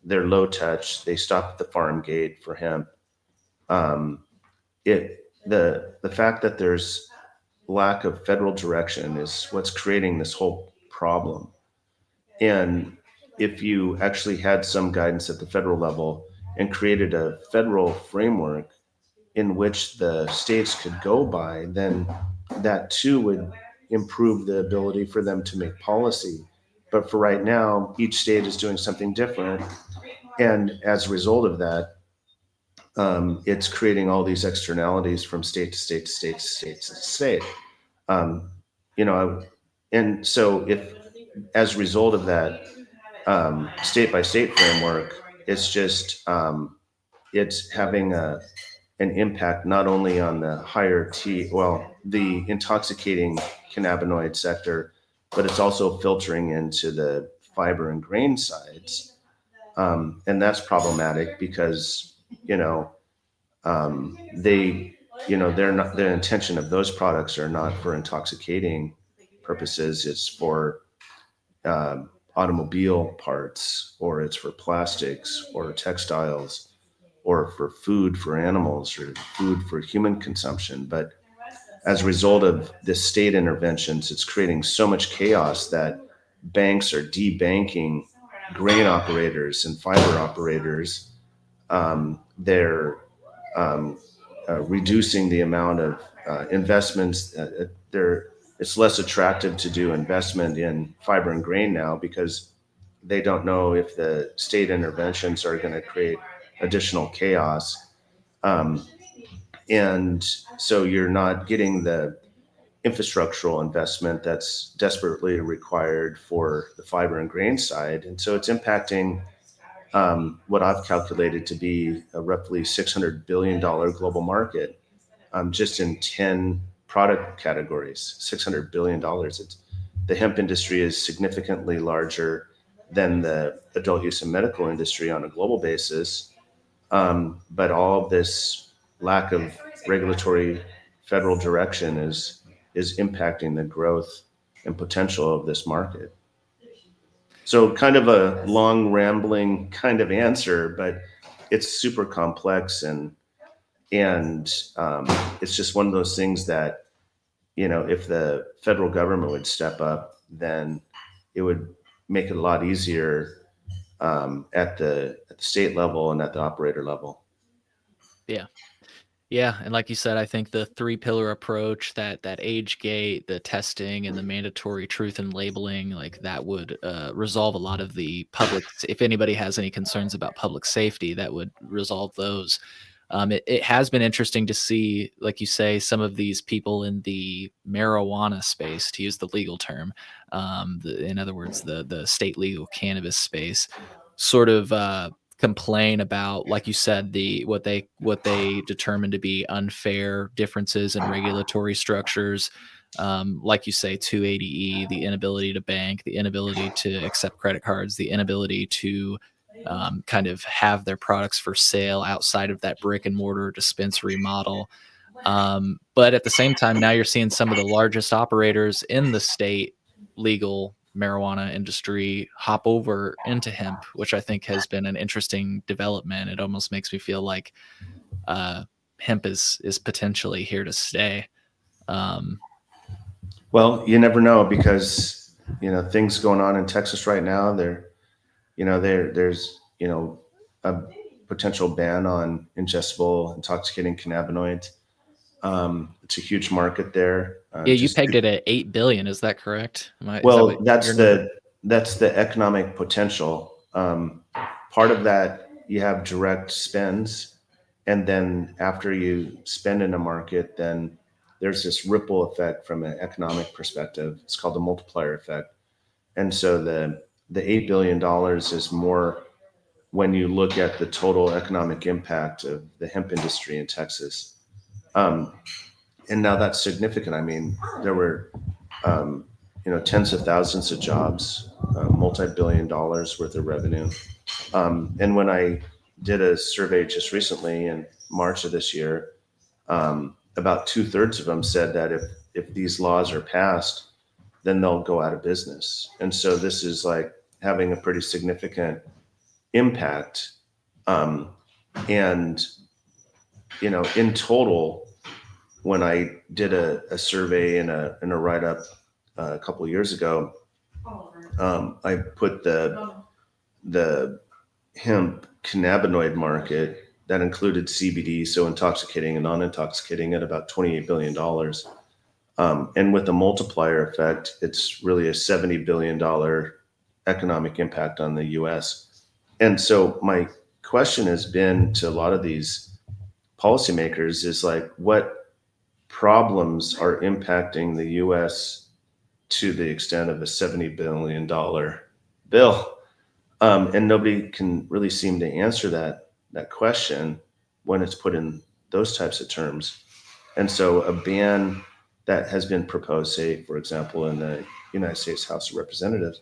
Speaker 9: They're low touch. They stop at the farm gate for hemp. The fact that there's lack of federal direction is what's creating this whole problem. And if you actually had some guidance at the federal level and created a federal framework in which the states could go by, then that too would improve the ability for them to make policy. But for right now, each state is doing something different. And as a result of that, it's creating all these externalities from state to state to state to state to state. Um, you know, and so if, as a result of that state by state framework, it's just it's having an impact not only on the the intoxicating cannabinoid sector, but it's also filtering into the fiber and grain sides, and that's problematic because they they're not, the intention of those products are not for intoxicating purposes. It's for automobile parts, or it's for plastics or textiles, or for food for animals, or food for human consumption. But as a result of this state interventions, it's creating so much chaos that banks are debanking grain operators and fiber operators. They're reducing the amount of investments. It's less attractive to do investment in fiber and grain now because they don't know if the state interventions are going to create additional chaos. And so you're not getting the infrastructural investment that's desperately required for the fiber and grain side. And so it's impacting what I've calculated to be a roughly $600 billion global market, just in 10 product categories. $600 billion. The hemp industry is significantly larger than the adult use and medical industry on a global basis. But all of this lack of regulatory federal direction is impacting the growth and potential of this market. So kind of a long rambling kind of answer, but it's super complex, and it's just one of those things that, if the federal government would step up, then it would make it a lot easier at the state level and at the operator level.
Speaker 5: Yeah. Yeah, and like you said, I think the three-pillar approach, that age gate, the testing, and the mandatory truth and labeling, like that would resolve a lot of the public. If anybody has any concerns about public safety, that would resolve those. It has been interesting to see, like you say, some of these people in the marijuana space, to use the legal term, in other words, the state legal cannabis space, sort of complain about, like you said, what they determine to be unfair differences in regulatory structures. Like you say, 280E, the inability to bank, the inability to accept credit cards, the inability to kind of have their products for sale outside of that brick and mortar dispensary model. But at the same time, now you're seeing some of the largest operators in the state legal marijuana industry hop over into hemp, which I think has been an interesting development. It almost makes me feel like hemp is potentially here to stay.
Speaker 9: Well, you never know, because things going on in Texas right now. There's a potential ban on ingestible intoxicating cannabinoids. It's a huge market there.
Speaker 5: Yeah, you pegged it at 8 billion. Is that correct?
Speaker 9: That's the economic potential. Part of that, you have direct spends, and then after you spend in a market, then there's this ripple effect from an economic perspective. It's called the multiplier effect. And so the $8 billion is more when you look at the total economic impact of the hemp industry in Texas. And now that's significant. I mean, there were tens of thousands of jobs, multi-billion dollars worth of revenue. And when I did a survey just recently in March of this year, about 2/3 of them said that if these laws are passed, then they'll go out of business. And so this is like having a pretty significant impact. And in total, when I did a survey and a write up a couple of years ago, I put the hemp cannabinoid market that included CBD, so intoxicating and non-intoxicating, at about $28 billion. And with the multiplier effect, it's really a $70 billion economic impact on the US. And so my question has been to a lot of these policymakers is like, what problems are impacting the US to the extent of a $70 billion bill? And nobody can really seem to answer that question when it's put in those types of terms. And so a ban that has been proposed, say, for example, in the United States House of Representatives,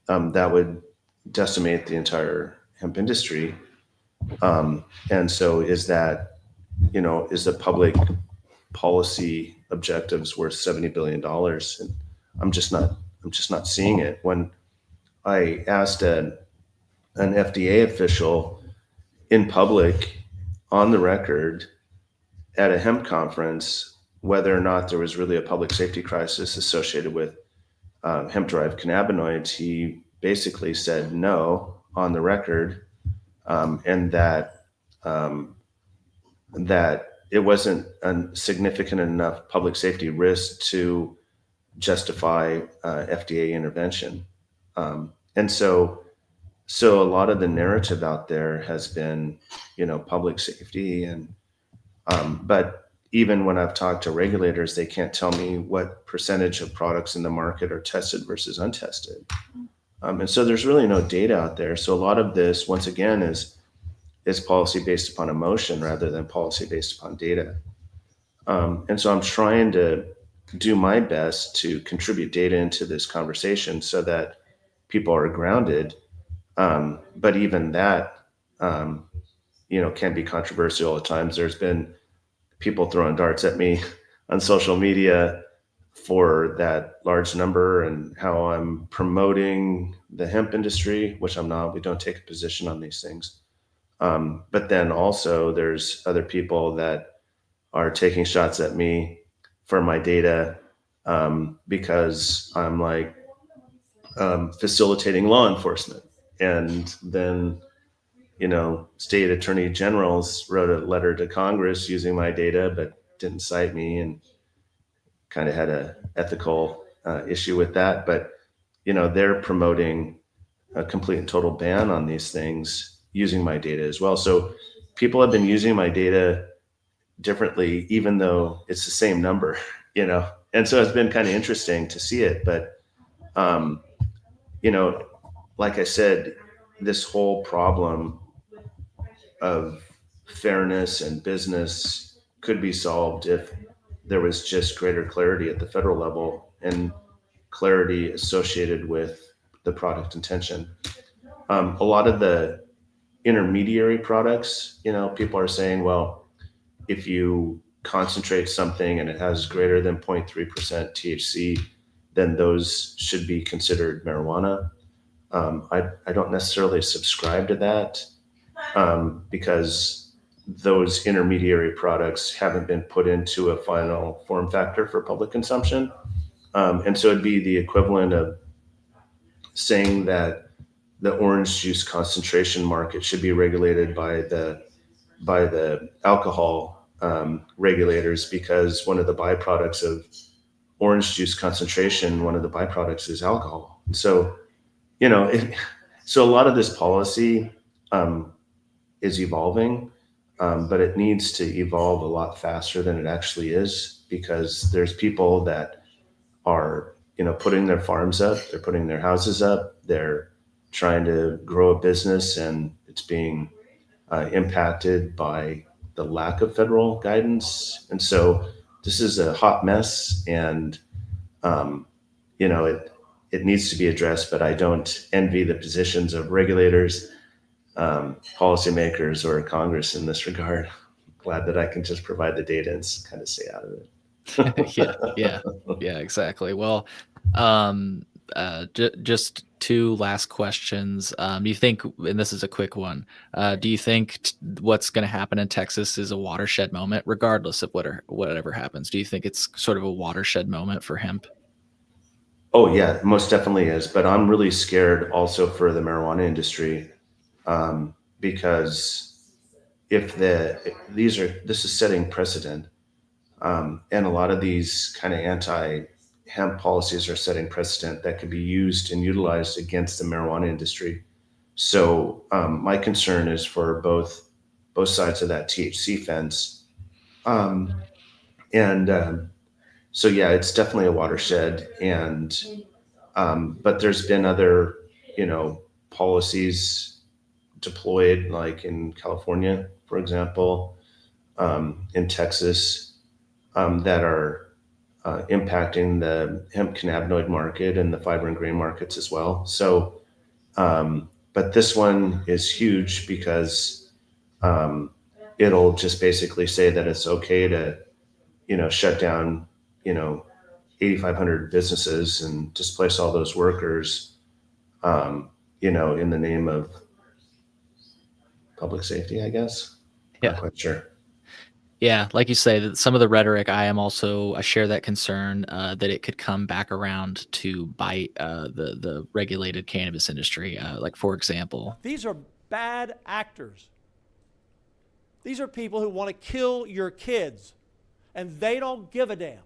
Speaker 9: that would decimate the entire hemp industry. And so is the public policy objectives worth $70 billion? And I'm just not seeing it. When I asked an FDA official in public, on the record, at a hemp conference, whether or not there was really a public safety crisis associated with hemp-derived cannabinoids, he basically said no on the record, and that it wasn't a significant enough public safety risk to justify FDA intervention. And so a lot of the narrative out there has been, public safety, and but even when I've talked to regulators, they can't tell me what percentage of products in the market are tested versus untested. And so there's really no data out there. So a lot of this, once again, is policy based upon emotion rather than policy based upon data. And so I'm trying to do my best to contribute data into this conversation so that people are grounded. But even that, can be controversial at times. There's been people throwing darts at me on social media for that large number and how I'm promoting the hemp industry, which I'm not. We don't take a position on these things. But then also there's other people that are taking shots at me for my data, because I'm like facilitating law enforcement. And then state attorney generals wrote a letter to Congress using my data, but didn't cite me, and kind of had a ethical issue with that. But they're promoting a complete and total ban on these things using my data as well. So people have been using my data differently, even though it's the same number, And so it's been kind of interesting to see it. But like I said, this whole problem of fairness and business could be solved if there was just greater clarity at the federal level and clarity associated with the product intention. A lot of the intermediary products, people are saying, well, if you concentrate something and it has greater than 0.3% THC, then those should be considered marijuana. I don't necessarily subscribe to that, because those intermediary products haven't been put into a final form factor for public consumption. And so it'd be the equivalent of saying that the orange juice concentration market should be regulated by the alcohol regulators, because one of the byproducts of orange juice concentration, one of the byproducts is alcohol. So, so a lot of this policy is evolving, but it needs to evolve a lot faster than it actually is, because there's people that are, putting their farms up, they're putting their houses up, they're trying to grow a business, and it's being impacted by the lack of federal guidance. And so this is a hot mess, and it needs to be addressed, but I don't envy the positions of regulators, policymakers, or Congress in this regard. Glad that I can just provide the data and kind of stay out of it.
Speaker 5: Yeah, exactly. Well, just two last questions. Do you think, and this is a quick one, do you think what's going to happen in Texas is a watershed moment, regardless of whatever happens? Do you think it's sort of a watershed moment for hemp?
Speaker 9: Oh yeah, most definitely is. But I'm really scared also for the marijuana industry, because if this is setting precedent, and a lot of these kind of anti-hemp policies are setting precedent that could be used and utilized against the marijuana industry. So my concern is for both sides of that THC fence, um, and so yeah, it's definitely a watershed. And but there's been other, policies deployed, like in California, for example, in Texas, that are impacting the hemp cannabinoid market and the fiber and grain markets as well. So, but this one is huge because it'll just basically say that it's okay to, shut down, 8,500 businesses and displace all those workers, in the name of public safety, I guess.
Speaker 5: Yeah.
Speaker 9: Not quite sure.
Speaker 5: Yeah, like you say, that some of the rhetoric, I share that concern that it could come back around to bite the regulated cannabis industry. Like, for example,
Speaker 3: these are bad actors. These are people who want to kill your kids, and they don't give a damn.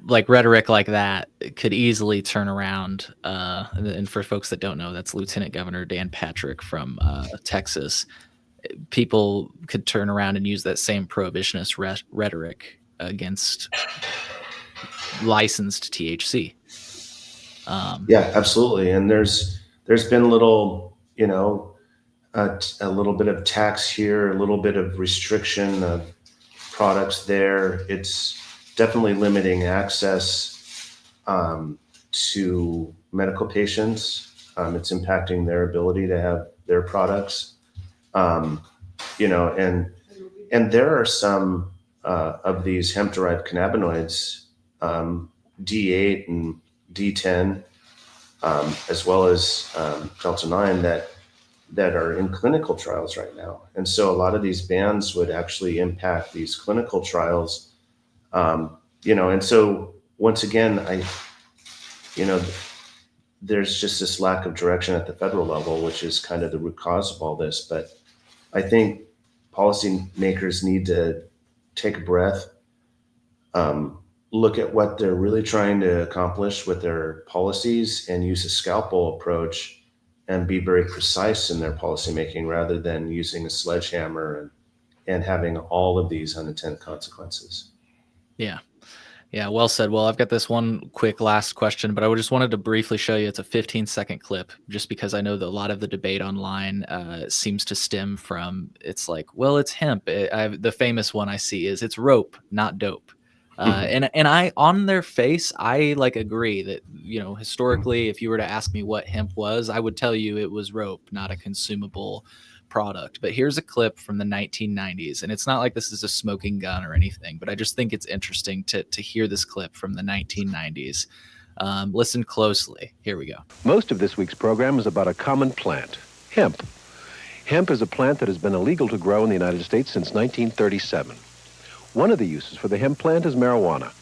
Speaker 5: Like rhetoric like that could easily turn around. And for folks that don't know, that's Lieutenant Governor Dan Patrick from Texas. People could turn around and use that same prohibitionist rhetoric against licensed THC.
Speaker 9: Yeah, absolutely. And there's been little, a little bit of tax here, a little bit of restriction of products there. It's definitely limiting access to medical patients. It's impacting their ability to have their products. And there are some of these hemp-derived cannabinoids, D8 and D10, as well as Delta 9, that are in clinical trials right now. And so a lot of these bans would actually impact these clinical trials. And so once again, there's just this lack of direction at the federal level, which is kind of the root cause of all this. But I think policymakers need to take a breath, look at what they're really trying to accomplish with their policies, and use a scalpel approach and be very precise in their policymaking rather than using a sledgehammer and having all of these unintended consequences.
Speaker 5: Yeah. Yeah, well said. Well, I've got this one quick last question, but I just wanted to briefly show you. It's a 15-second clip, just because I know that a lot of the debate online seems to stem from, it's like, well, it's hemp. The famous one I see is it's rope, not dope. And I, on their face, I like agree that, historically, if you were to ask me what hemp was, I would tell you it was rope, not a consumable product. But here's a clip from the 1990s, and it's not like this is a smoking gun or anything, but I just think it's interesting to hear this clip from the 1990s. Listen closely. Here we go.
Speaker 4: Most of this week's program is about a common plant, hemp. Hemp is a plant that has been illegal to grow in the United States since 1937. One of the uses for the hemp plant is marijuana.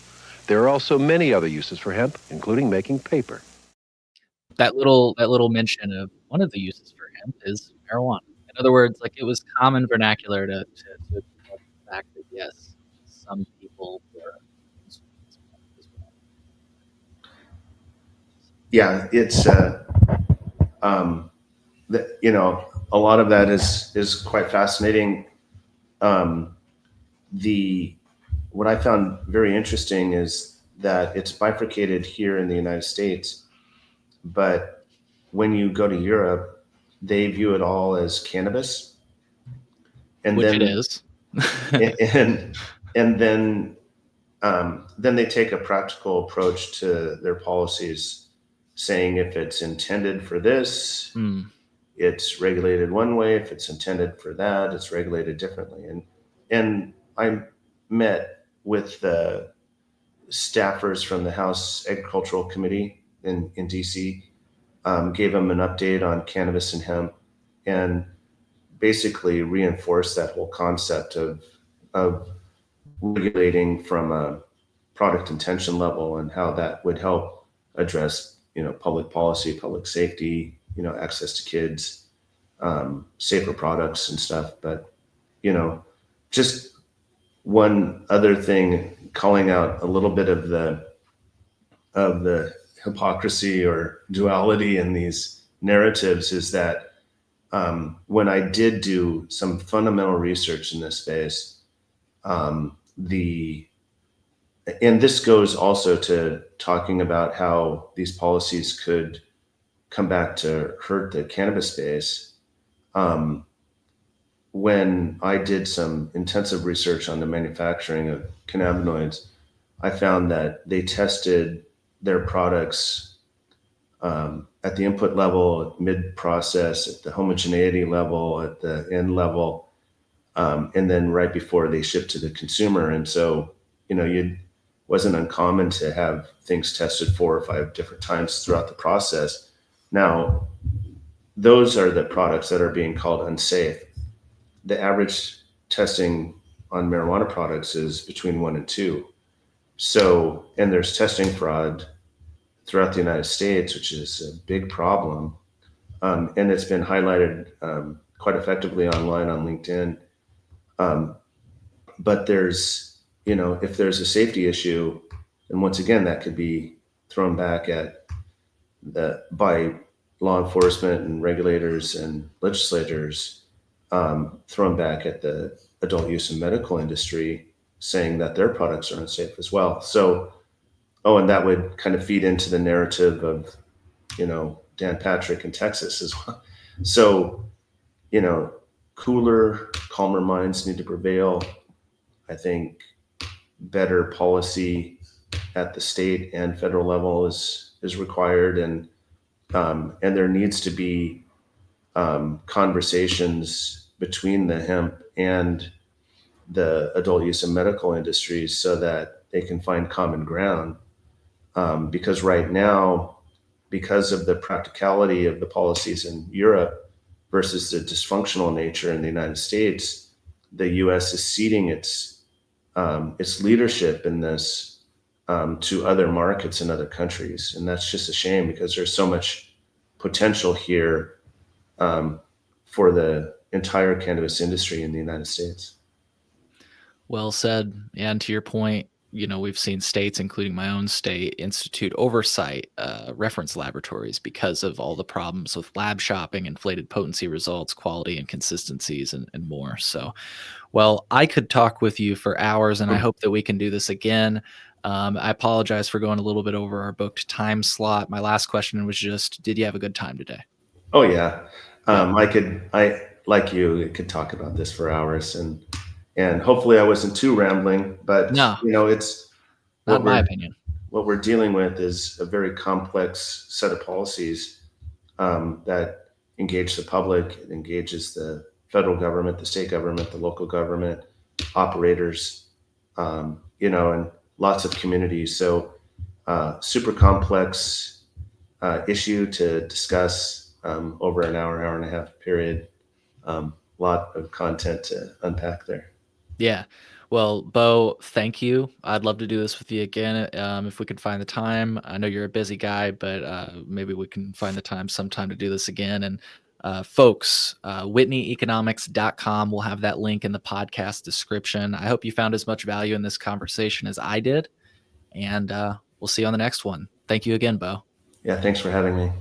Speaker 4: There are also many other uses for hemp, including making paper.
Speaker 5: That little mention of one of the uses for hemp is marijuana. In other words, like, it was common vernacular to the fact that, yes, some people were consuming this plant as well.
Speaker 9: Yeah, it's a lot of that is quite fascinating. What I found very interesting is that it's bifurcated here in the United States, but when you go to Europe, they view it all as cannabis, and
Speaker 5: Which
Speaker 9: then
Speaker 5: it is.
Speaker 9: and then then they take a practical approach to their policies, saying if it's intended for this, it's regulated one way. If it's intended for that, it's regulated differently. And I met with the staffers from the House Agricultural Committee in DC, gave them an update on cannabis and hemp, and basically reinforced that whole concept of regulating from a product intention level and how that would help address, public policy, public safety, access to kids, safer products and stuff. But, just one other thing, calling out a little bit of the hypocrisy or duality in these narratives is that when I did do some fundamental research in this space, and this goes also to talking about how these policies could come back to hurt the cannabis space. When I did some intensive research on the manufacturing of cannabinoids, I found that they tested their products at the input level, mid-process, at the homogeneity level, at the end level, and then right before they shipped to the consumer. And so, it wasn't uncommon to have things tested 4 or 5 different times throughout the process. Now, those are the products that are being called unsafe. The average testing on marijuana products is between 1 and 2. So, and there's testing fraud throughout the United States, which is a big problem. And it's been highlighted quite effectively online on LinkedIn. But there's, if there's a safety issue, and once again, that could be thrown back at by law enforcement and regulators and legislators, thrown back at the adult use and medical industry, saying that their products are unsafe as well. So, and that would kind of feed into the narrative of, Dan Patrick in Texas as well. So, cooler, calmer minds need to prevail. I think better policy at the state and federal level is required, and there needs to be conversations between the hemp and the adult use and medical industries so that they can find common ground. Because right now, because of the practicality of the policies in Europe versus the dysfunctional nature in the United States, the U.S. is ceding its leadership in this to other markets and other countries, and that's just a shame because there's so much potential here for the entire cannabis industry in the United States.
Speaker 5: Well said. And to your point, we've seen states, including my own state, institute oversight reference laboratories because of all the problems with lab shopping, inflated potency results, quality inconsistencies, and more. So, well, I could talk with you for hours, and I hope that we can do this again. I apologize for going a little bit over our booked time slot. My last question was just, did you have a good time today?
Speaker 9: Oh, yeah. I like you could talk about this for hours, and hopefully I wasn't too rambling, but
Speaker 5: No.
Speaker 9: It's
Speaker 5: Not my opinion.
Speaker 9: What we're dealing with is a very complex set of policies that engage the public. It engages the federal government, the state government, the local government, operators, and lots of communities. So super complex issue to discuss over an hour and a half period. Lot of content to unpack there.
Speaker 5: Yeah. Well, Beau, thank you. I'd love to do this with you again if we could find the time. I know you're a busy guy, but maybe we can find the time sometime to do this again. And folks, WhitneyEconomics.com. We'll have that link in the podcast description. I hope you found as much value in this conversation as I did. And we'll see you on the next one. Thank you again, Beau.
Speaker 9: Yeah, thanks for having me.